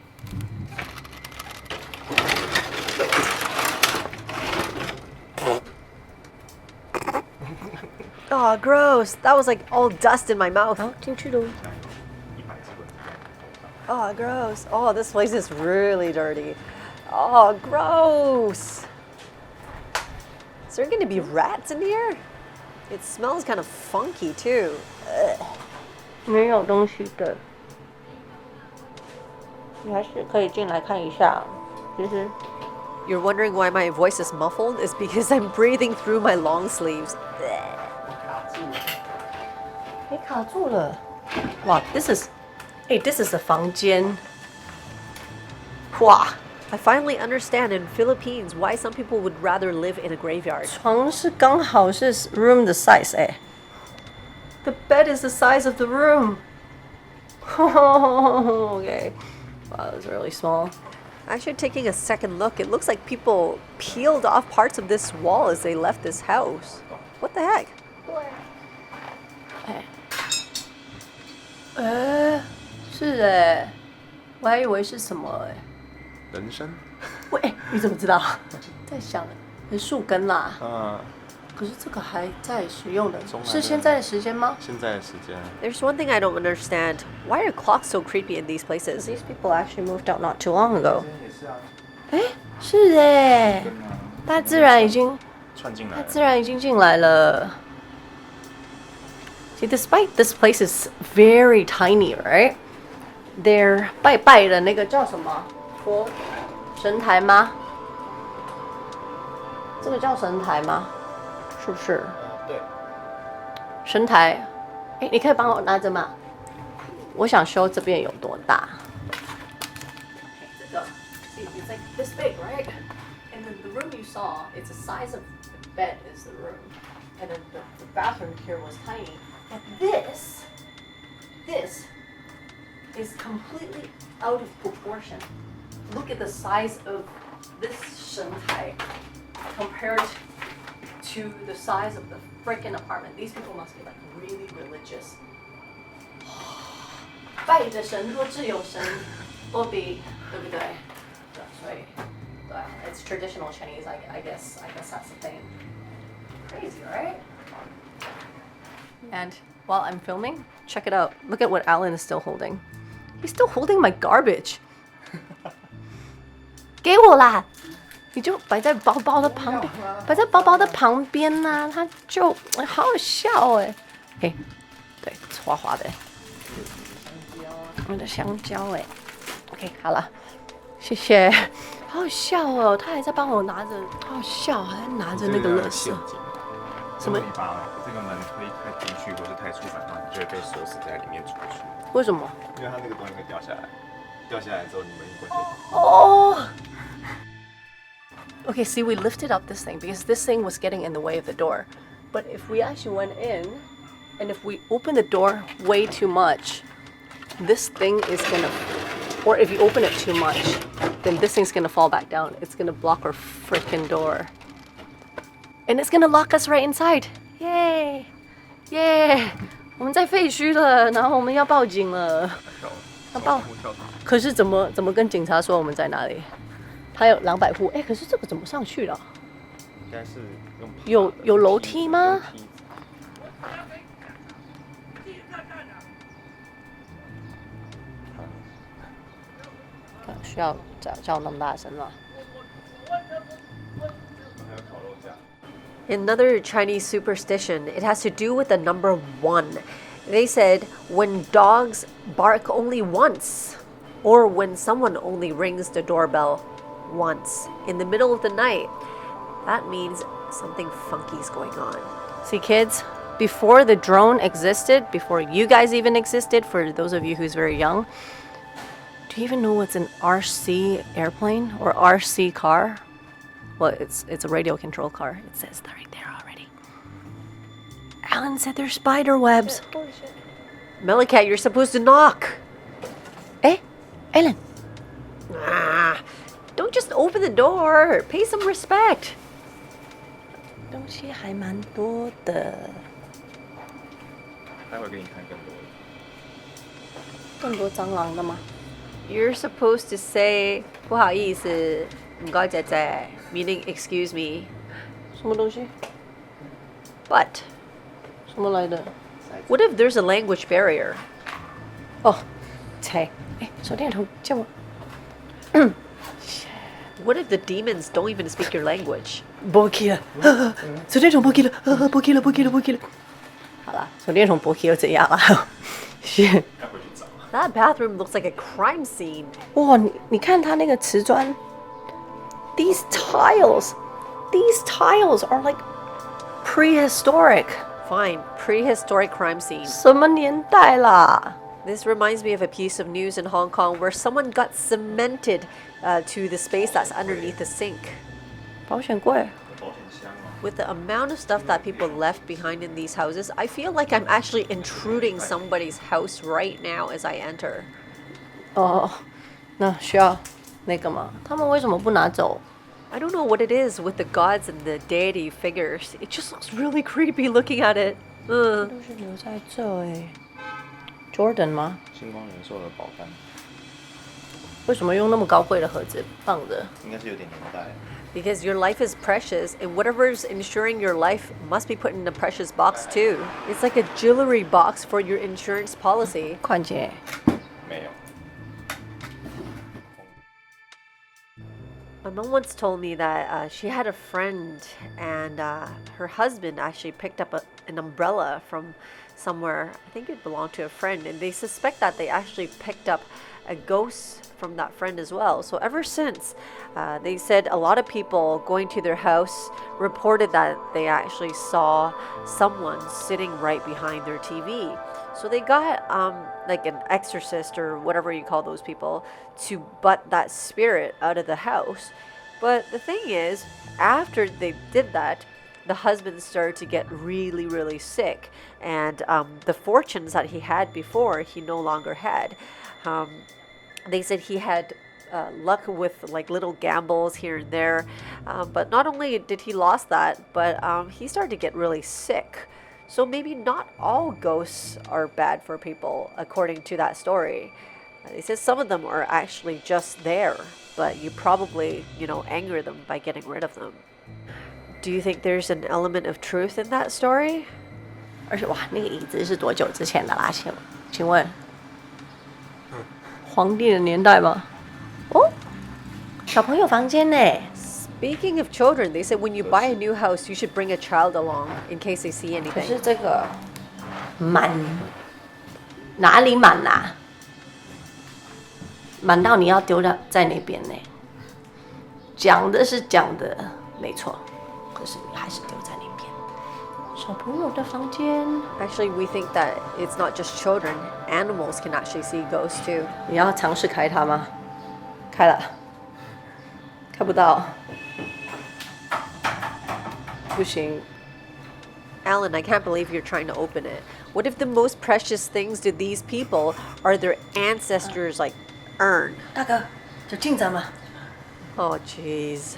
Oh, gross. That was like all dust in my mouth. 好，进去喽。 Oh, gross. Oh, this place is really dirty. Oh, gross. Is there gonna be rats in here? It smells kind of funky too. Ugh. 没有东西的，你还是可以进来看一下。其实 You're wondering why my voice is muffled? It's because I'm breathing through my long sleeves. Ugh. 你卡住了。哇，this is，this is a 房间。哇， I finally understand in Philippines why some people would rather live in a graveyard. 床是刚好是 room 的 size The bed is the size of the room. Okay. Wow, that's really small. Actually, taking a second look, it looks like people peeled off parts of this wall as they left this house. What the heck? 是我还以为是什么人参。喂，你怎么知道？在想，是树根啦。嗯。可是这个还在使用的，中来的是现在的时间吗？现在的时间。There's one thing I don't understand. Why are clocks so creepy in these places? These people actually moved out not too long ago. 也是啊，是大自然已经串进来了。大自然已经进来了。See, despite this place is very tiny, right? They're 拜拜的那个叫什么？佛神台吗？这个叫神台吗？是不是？对，神台，你可以帮我拿着吗？我想修这边有多大？这个 see, it's like this big, right? And then the room you saw, it's the size of the bed is the room, and then the bathroom here was tiny. But this is completely out of proportion. Look at the size of this 神台 compared to the size of the freaking apartment. These people must be like really religious. 拜的神或自由神都比，对不对？对，所以对，it's traditional Chinese. I guess that's the thing. Crazy, right? And while I'm filming, check it out. Look at what Alan is still holding. He's still holding my garbage. 给我啦！你就摆在包包的旁边，摆在包包的旁边呐、他就好好笑对，滑滑的，我的香蕉OK， 好了，谢谢，好好笑哦，他还在帮我拿着，好好笑，还在拿着那个垃圾。什么？你把这个门推太进去或者太出来的话，你就会被锁死在里面出不去。为什么？因为它那个东西会掉下来，掉下来之后你们一关就。Oh. Okay, see, we lifted up this thing because this thing was getting in the way of the door. But if we actually went in, and if we open the door way too much, this thing is gonna, or if you open it too much, then this thing's gonna fall back down. It's gonna block our freaking door. And it's gonna lock us right inside. Yay! Yay! 我们在废墟了，然后我们要报警了。要报？可是怎么跟警察说我们在哪里？还有200户，可是这个怎么上去了？应该是用有楼梯吗？需要叫那么大声吗？ Another Chinese superstition. It has to do with the number 1. They said when dogs bark only once, or when someone only rings the doorbell once in the middle of the night, that means something funky is going on. See, kids, before the drone existed, before you guys even existed, for those of you who's very young, do you even know what's an RC airplane or RC car? Well, it's a radio control car. It says right there already. Alan said there's spider webs. Holy shit. MeloCat, you're supposed to knock. Eh, Ellen. Don't just open the door. Pay some respect. 东西还蛮多的，待会给你看更多的。更多蟑螂的吗？ You're supposed to say 不好意思，唔该姐姐 meaning excuse me. 什么东西？ But 什么来的？ what if there's a language barrier? 哦，猜，哎，手电筒借我。 What if the demons don't even speak your language? 拨起了，手电筒拨起了，拨起了，拨起了，拨起了。好了，手电筒拨起了怎样啊？是。要回去找。That bathroom looks like a crime scene. 哇，你看它那个瓷砖 ，these tiles are like prehistoric. Fine, prehistoric crime scene. 什么年代啦？ This reminds me of a piece of news in Hong Kong where someone got cemented to the space that's underneath the sink. 保险柜。保险箱啊。 With the amount of stuff that people left behind in these houses, I feel like I'm actually intruding somebody's house right now as I enter. 哦，那需要那个吗？他们为什么不拿走？ I don't know what it is with the gods and the deity figures. It just looks really creepy looking at it. 都是留在这哎。Jordan 吗？星光人寿的保单为什么用那么高贵的盒子放着？应该是有点年代。 Because your life is precious, and whatever's ensuring your life must be put in a precious box too. It's like a jewelry box for your insurance policy. 款姐，没有。 My mom once told me that she had a friend, and her husband actually picked up an umbrella from somewhere. I think it belonged to a friend, and they suspect that they actually picked up a ghost from that friend as well. So ever since, they said a lot of people going to their house reported that they actually saw someone sitting right behind their TV. So they got like an exorcist or whatever you call those people to butt that spirit out of the house. But the thing is, after they did that, the husband started to get really, really sick. And the fortunes that he had before, he no longer had. They said he had luck with like little gambles here and there. But not only did he lost that, but he started to get really sick. So maybe not all ghosts are bad for people, according to that story. They said some of them are actually just there, but you probably, anger them by getting rid of them. Do you think there's an element of truth in that story? 而且哇，那个椅子是多久之前的啦？请问，皇帝的年代吗？哦，小朋友房间呢？ Speaking of children, they said when you buy a new house, you should bring a child along in case they see 可是 anything. 这个满哪里满啊？满到你要丢在那边呢？讲的是讲的没错，可是你还是丢在那边。小朋友的房间， Actually, we think that it's not just children. Animals can actually see ghosts too. 你要尝试开它吗？开了，开不到，不行。 Alan, I can't believe you're trying to open it. What if the most precious things to these people are their ancestors' like urn? 大哥，有进展吗？ Oh, jeez.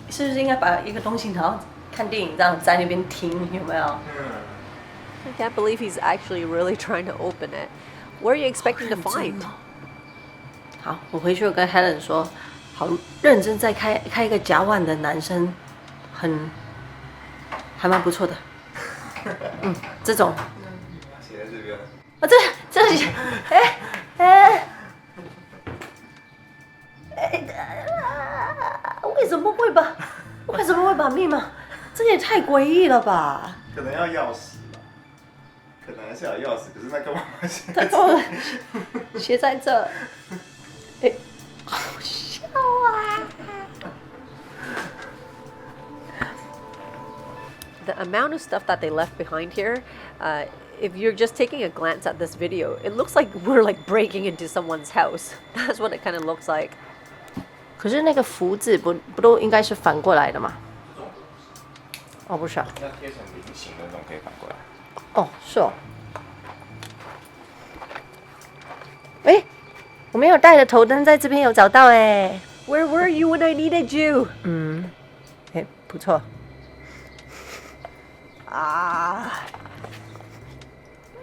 是不是应该把一个东西，然后看电影这样在那边听，有没有？ I can't believe he's actually really trying to open it. What are you expecting to find? 好，我回去跟 Helen 说，好认真再开一个夹腕的男生，还蛮不错的。这种。写在这边。啊，这，为什么会把密码？这也太诡异了吧！可能要钥匙吧，可能还是要有钥匙，可是那干嘛写他跟我写在这，哎，好笑啊！ The amount of stuff that they left behind here, if you're just taking a glance at this video, it looks like we're like breaking into someone's house. That's what it kind of looks like. 可是那个福字不都应该是反过来的吗？哦，不是啊。那贴成菱形的那种可以反过来。哦，是哦。哎，我没有带的头灯在这边有找到哎。Where were you when I needed you? 哎，不错。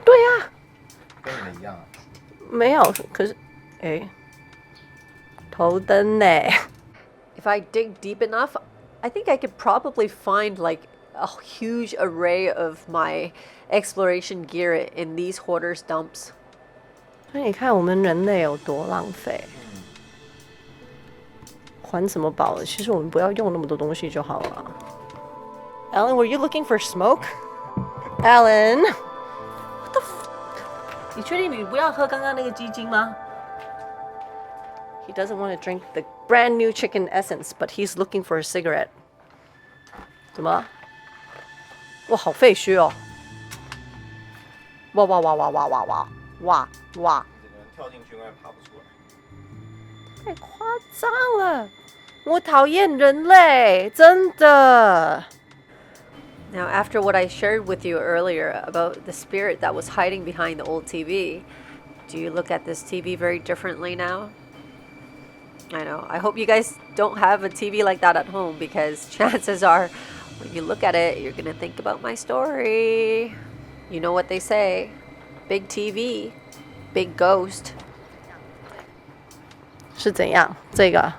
对呀，跟你们一样啊。没有，可是，哎，头灯呢 If I dig deep enough, I think I could probably find like a huge array of my exploration gear in these hoarders' dumps. 所以你看，我们人类有多浪费。还什么宝了？其实我们不要用那么多东西就好了。Alan, were you looking for smoke? Alan, what the? 你确定你不要喝刚刚那个鸡精吗 ？He doesn't want to drink the brand new chicken essence, but he's looking for a cigarette. 怎么了？哇，好废墟哦！哇哇哇哇哇哇哇哇哇！整个人跳进去应该爬不出来。太夸张了！我讨厌人类，真的。Now, after what I shared with you earlier about the spirit that was hiding behind the old TV, do you look at this TV very differently now? I know. I hope you guys don't have a TV like that at home because chances are when you look at it, you're going to think about my story. You know what they say. Big TV, big ghost. 是怎样？这个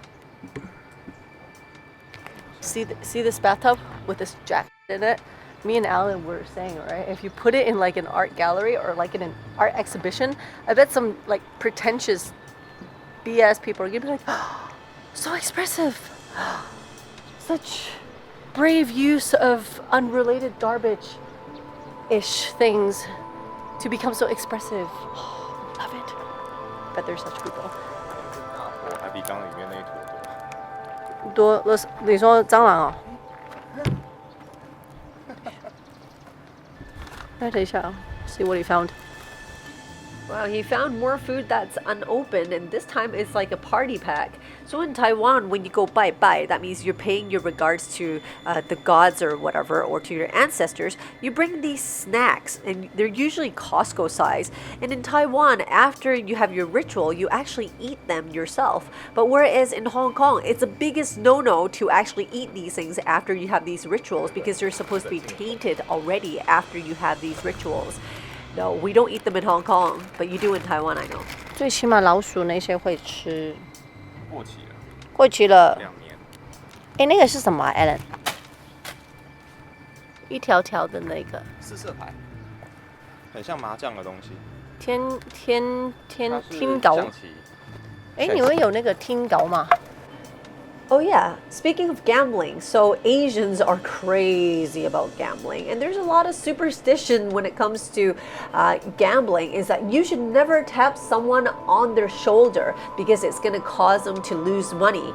see this bathtub with this jacket in it? Me and Alan were saying, right? If you put it in like an art gallery or like in an art exhibition, I bet some like pretentious BS people are gonna be like, oh, so expressive. Such brave use of unrelated garbage-ish things to become so expressive. Oh, love it. Bet there's such people. 我还比缸里面那一坨多，你说蟑螂哦？来等一下 ，see what he found. Well, he found more food that's unopened, and this time it's like a party pack. So in Taiwan, when you go bai, that means you're paying your regards to the gods or whatever, or to your ancestors. You bring these snacks, and they're usually Costco size. And in Taiwan, after you have your ritual, you actually eat them yourself. But whereas in Hong Kong, it's the biggest no-no to actually eat these things after you have these rituals because they're supposed to be tainted already after you have these rituals. No, we don't eat them in Hong Kong, but you do in Taiwan, I know. 最起码老鼠那些会吃。过期了。过期了。2年。哎，那个是什么啊 ，Alan？ 一条条的那个。4色牌。很像麻将的东西。天狗。象棋。哎，你们有那个天狗吗？ Oh yeah, speaking of gambling, so Asians are crazy about gambling, and there's a lot of superstition when it comes to gambling, is that you should never tap someone on their shoulder because it's going to cause them to lose money.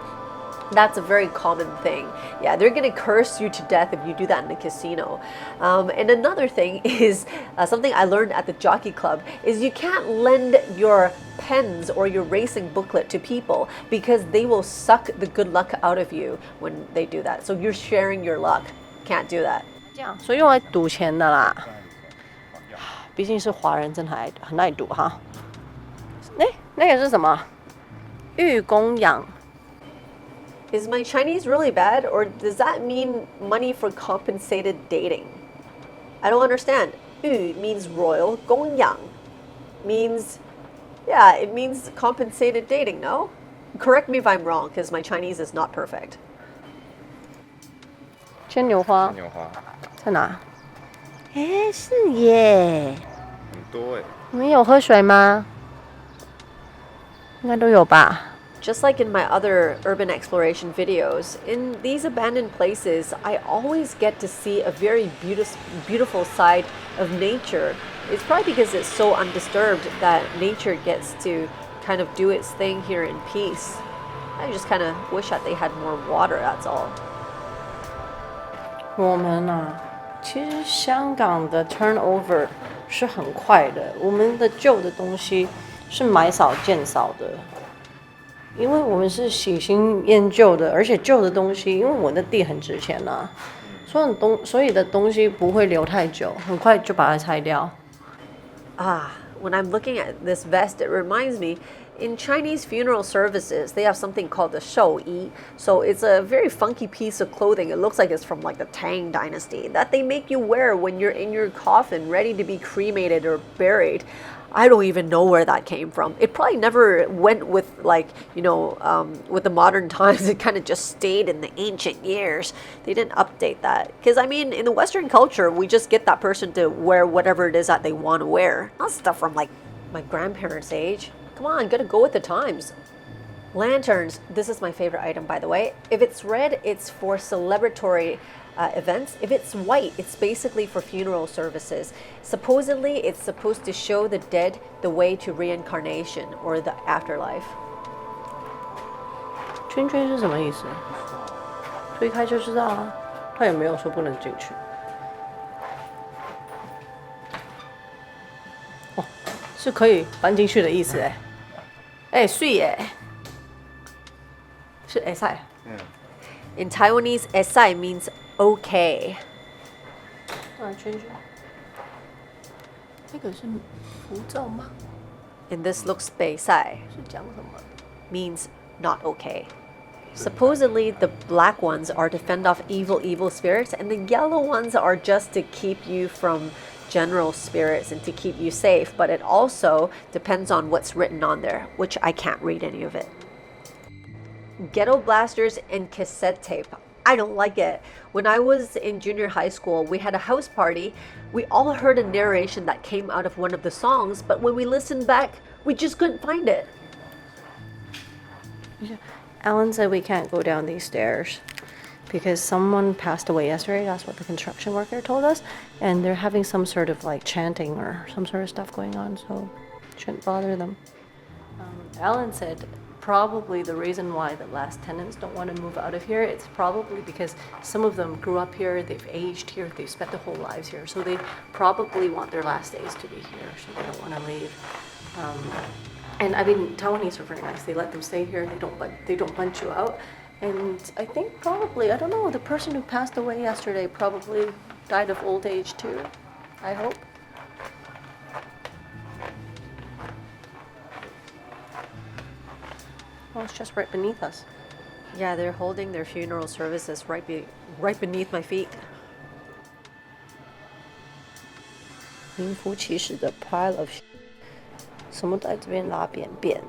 That's a very common thing. Yeah, they're going to curse you to death if you do that in a casino. And another thing is something I learned at the jockey club is you can't lend your pens or your racing booklet to people because they will suck the good luck out of you when they do that. So you're sharing your luck. Can't do that. 这样，所以用来赌钱的啦。毕竟是华人，真的很爱赌哈。哎，那个是什么？玉供养。 Is my Chinese really bad, or does that mean money for compensated dating? I don't understand. Yu means royal, Gongyang means, yeah, it means compensated dating, no? Correct me if I'm wrong, because my Chinese is not perfect. 牵牛花。牵牛花。在哪？哎，是耶。很多哎。你们有喝水吗？应该都有吧。 Just like in my other urban exploration videos, in these abandoned places, I always get to see a very beautiful side of nature. It's probably because it's so undisturbed that nature gets to kind of do its thing here in peace. I just kind of wish that they had more water, that's all. 我们啊，其实香港的 turnover 是很快的，我们的旧的东西是买少见少的。 因为我们是喜新厌旧的，而且旧的东西，因为我的地很值钱啦，所以的东西不会留太久，很快就把它拆掉。Ah, when I'm looking at this vest, it reminds me, in Chinese funeral services, they have something called the shouyi. So it's a very funky piece of clothing. It looks like it's from like the Tang dynasty that they make you wear when you're in your coffin, ready to be cremated or buried. I don't even know where that came from. It probably never went with like, with the modern times. It kind of just stayed in the ancient years. They didn't update that. Because I mean, in the Western culture, we just get that person to wear whatever it is that they want to wear. Not stuff from like my grandparents' age. Come on, gotta go with the times. Lanterns. This is my favorite item, by the way. If it's red, it's for celebratory events. If it's white, it's basically for funeral services. Supposedly, it's supposed to show the dead the way to reincarnation or the afterlife. 圈圈是什么意思？推开就知道了，他也没有说不能进去。哦，是可以搬进去的意思哎。哎，水耶，是会使。In Taiwanese, esai means okay. 啊，圈圈，那个是符咒吗？ And this looks beisai, 是讲什么？ means not okay. Supposedly, the black ones are to fend off evil spirits, and the yellow ones are just to keep you from general spirits and to keep you safe. But it also depends on what's written on there, which I can't read any of it. Ghetto blasters and cassette tape. I don't like it. When I was in junior high school, we had a house party. We all heard a narration that came out of one of the songs, but when we listened back, we just couldn't find it. Alan said we can't go down these stairs because someone passed away yesterday. That's what the construction worker told us. And they're having some sort of like chanting or some sort of stuff going on, so shouldn't bother them. Alan said probably the reason why the last tenants don't want to move out of here, it's probably because some of them grew up here, they've aged here, they've spent their whole lives here. So they probably want their last days to be here, so they don't want to leave. And I mean, Taiwanese are very nice. They let them stay here. They don't bunch you out. And I think probably, I don't know, the person who passed away yesterday probably died of old age too. I hope. Well, it's just right beneath us. Yeah, they're holding their funeral services right beneath my feet. 名副其实的 pile of 什么在这边拉便便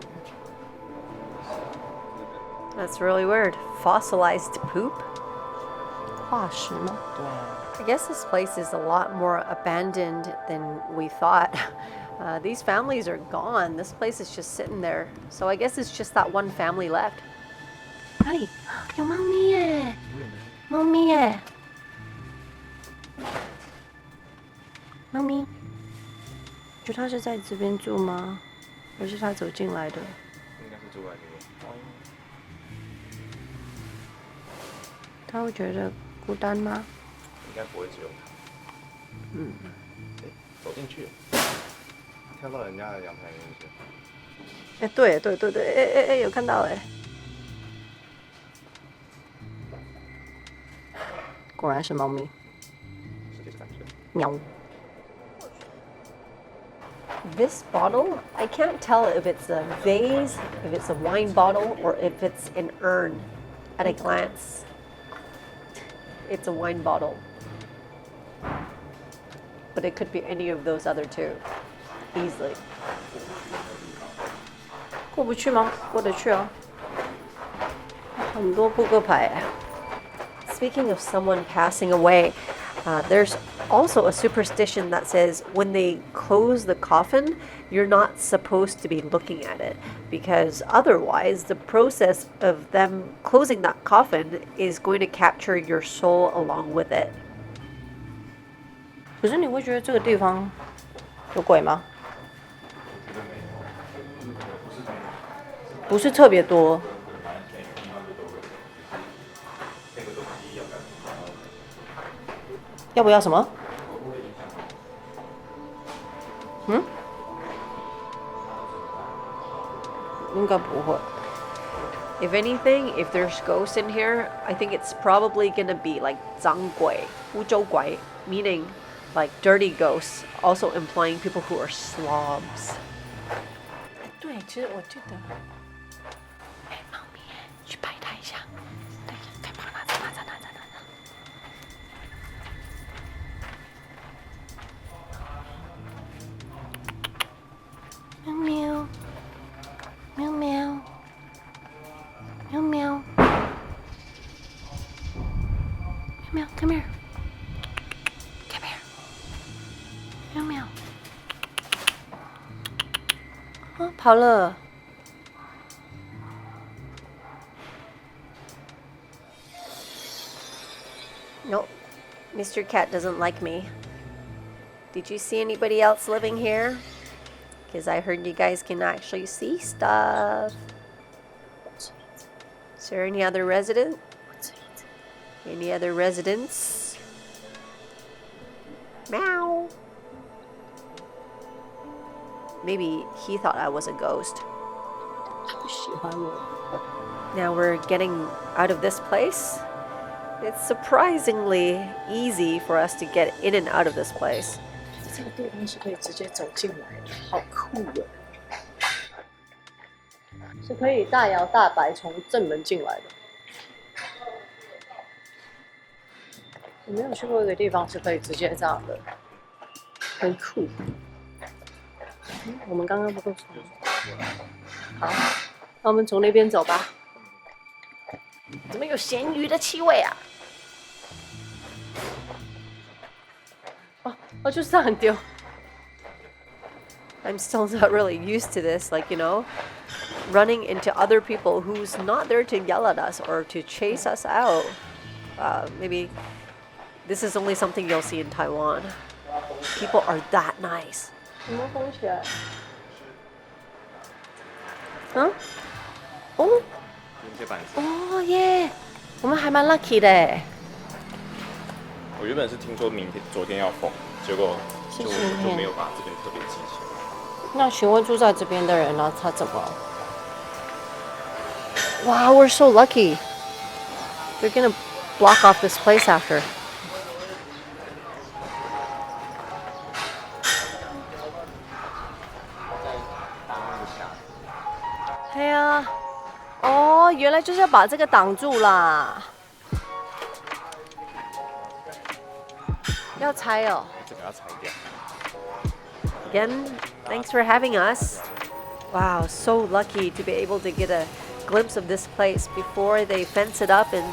That's really weird. Fossilized poop? 化石吗？ I guess this place is a lot more abandoned than we thought. These families are gone. This place is just sitting there. So I guess it's just that one family left. 哪里？有猫咪耶！猫咪耶！猫咪，就它是在这边住吗？还是它走进来的？应该是住在这边。它会觉得孤单吗？应该不会只有他。走进去，跳到人家的阳台里面去。哎，对，哎，有看到哎。果然是猫咪。是这个感觉。喵。This bottle, I can't tell if it's a vase, if it's a wine bottle, or if it's an urn at a glance. It's a wine bottle. But it could be any of those other two, easily. 过不去吗？过得去啊。很多扑克牌。Speaking of someone passing away, there's also a superstition that says when they close the coffin, you're not supposed to be looking at it because otherwise the process of them closing that coffin is going to capture your soul along with it. 可是你会觉得这个地方有鬼吗？不是特别多。要不要什么？应该不会。 If anything, if there's ghosts in here, I think it's probably gonna be like 脏鬼, 污糟鬼, meaning like dirty ghosts, also implying people who are slobs. 对，其实我记得，哎，猫咪，去拍它一下，对，可以帮它拿着。喵喵，喵喵，喵喵，喵喵，come here，come here，喵喵，啊，跑了。Nope, Mr. Cat doesn't like me. Did you see anybody else living here? Because I heard you guys can actually see stuff. Is there any other resident? Any other residents? Meow. Maybe he thought I was a ghost. Now we're getting out of this place. It's surprisingly easy for us to get in and out of this place. 这个地方是可以直接走进来的，好酷哦！是可以大摇大摆从正门进来的。我没有去过一个地方是可以直接这样的，很酷。我们刚刚不够从，好，那我们从那边走吧。怎么有咸鱼的气味啊？哦，就是这样丢。I'm still not really used to this, like, you know, running into other people who's not there to yell at us or to chase us out. Maybe this is only something you'll see in Taiwan. People are that nice. 什么封起来？嗯？哦？哦耶！我们还蛮 lucky 的耶。我原本是听说昨天要封，结果就没有把这边特别记起来。那请问住在这边的人呢？他怎么？Wow, we're so lucky. They're gonna block off this place after. 哎呀，哦，原来就是要把这个挡住啦。要拆哦。这个要拆掉。Again, thanks for having us. Wow, so lucky to be able to get a glimpse of this place before they fence it up and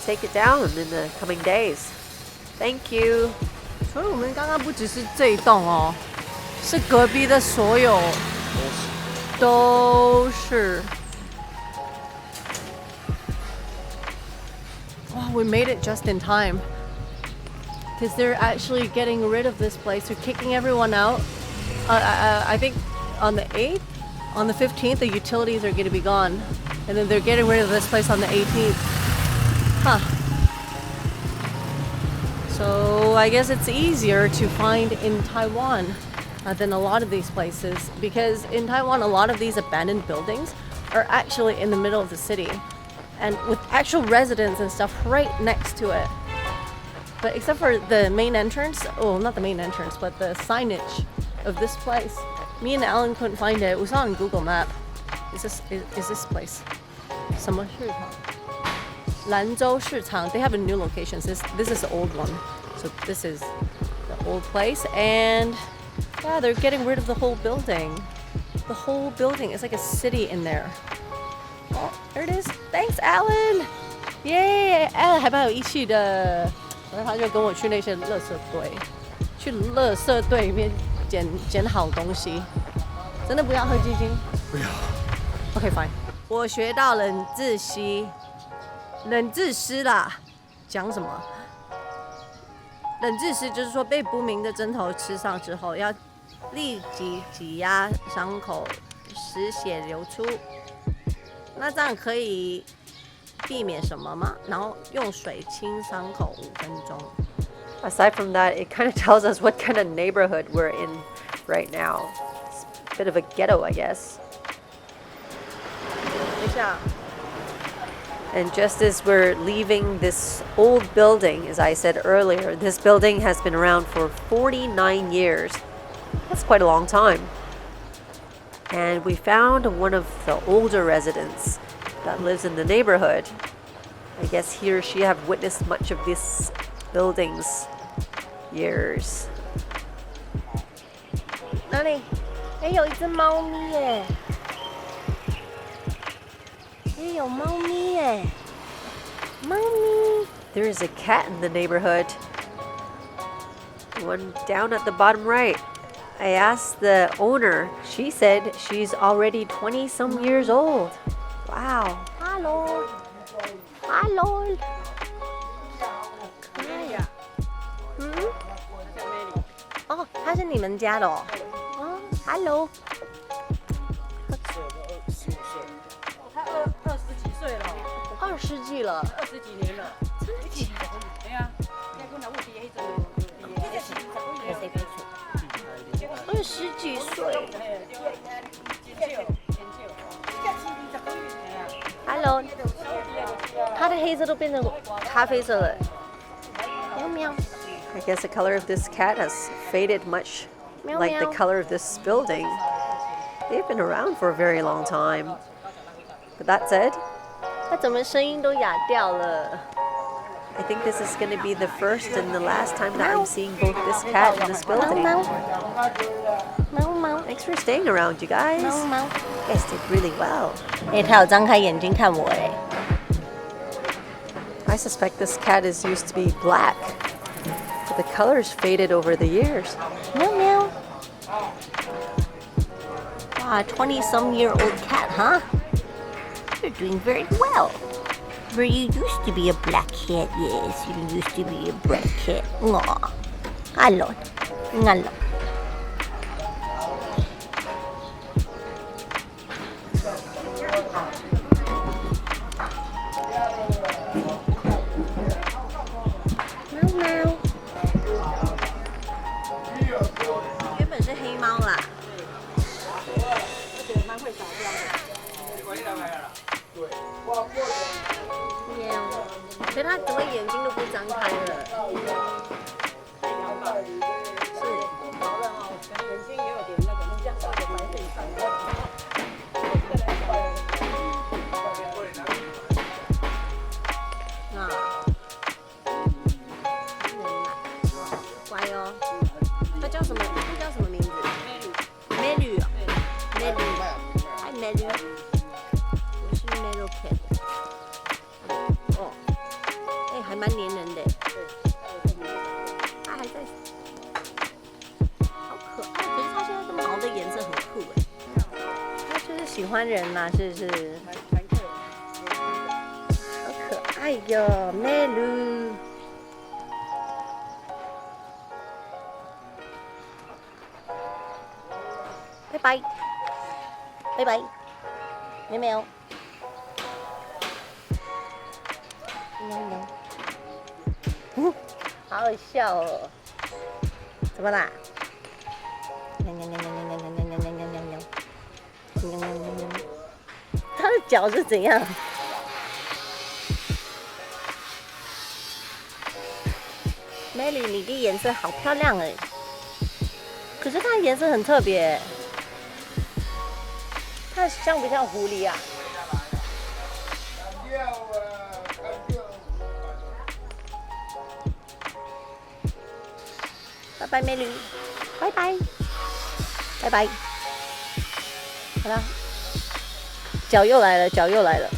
take it down in the coming days. Thank you. 所以我们刚刚不只是这一栋哦，是隔壁的所有都是。Wow, we made it just in time. Because they're actually getting rid of this place. They're kicking everyone out. I think on the 8th, on the 15th, the utilities are going to be gone. And then they're getting rid of this place on the 18th. Huh. So I guess it's easier to find in Taiwan than a lot of these places. Because in Taiwan, a lot of these abandoned buildings are actually in the middle of the city. And with actual residents and stuff right next to it. But except for the main entrance, oh, not the main entrance, but the signage of this place. Me and Alan couldn't find it. We saw it on Google Map. Is this place? 什么市场？兰州市场. They have a new location. This is the old one. So this is the old place. And yeah, they're getting rid of the whole building. The whole building. It's like a city in there. Oh, there it is. Thanks, Alan. Yay! Alan 还蛮有义气的。然后他就跟我去那些垃圾堆，去垃圾堆里面捡好东西。真的不要喝鸡精？不要。OK fine。我学到冷自息，冷自失啦。讲什么？冷自失就是说被不明的针头刺伤之后，要立即挤压伤口，使血流出。那这样可以避免什么吗？然后用水清伤口5分钟。Aside from that, it kind of tells us what kind of neighborhood we're in right now. It's a bit of a ghetto, I guess. 等一下， And just as we're leaving this old building, as I said earlier, this building has been around for 49 years. That's quite a long time. And we found one of the older residents that lives in the neighborhood. I guess he or she have witnessed much of this building's years. 哪里？哎，有一只猫咪耶！哎，有猫咪耶！猫咪。 There is a cat in the neighborhood. One down at the bottom right. I asked the owner. She said she's already 20 some years old. Wow. Hello. Hello. 可爱呀。嗯？哦，它是你们家的哦。哦，Hello。他20几岁了20几了。 ，20几年了。真的假的？对啊，你看我比迄阵，20几岁。Hello， 它的黑色都变成咖啡色了。喵喵。 I guess the color of this cat has faded much Meow, like the meow. color of this building. They've been around for a very long time. But that said, 它怎么声音都哑掉了？ I think this is going to be the first and the last time that I'm seeing both this cat and this building. 猫猫。 Thanks for staying around, you guys. 猫猫。 You guys did really well. 哎，它有张开眼睛看我哎。 I suspect this cat is used to be black, but the color's faded over the years. 喵喵。Wow, 20-some-year-old cat, huh? You're doing very well. Where you used to be a black cat, yes. You used to be a black cat. Aw. Hello. Hello. Meow meow. 原本是黑猫啦。喵，可是它怎么眼睛都不张开了？是。眼睛也有点那个，人家有点白内障。啊。乖哦。它叫什么？它叫什么名字？Melu。Melu。Hi Melu。我是 MeloCat。哦。哎，还蛮粘人的。它还在。好可爱，可是它现在的毛的颜色很酷哎。它就是喜欢人啦，是不是？好可爱哟，Melu。拜拜，拜拜，喵喵，喵喵，好好笑哦！怎么啦？喵喵喵喵喵喵喵喵喵喵喵喵喵喵喵喵，它的脚是怎样？Melly，你的颜色好漂亮哎，可是它的颜色很特别。它像不像狐狸啊？拜拜，美女，拜拜，拜拜。好了，脚又来了，脚又来了，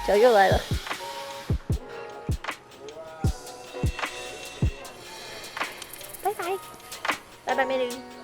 脚又来了。拜拜，拜拜，美女。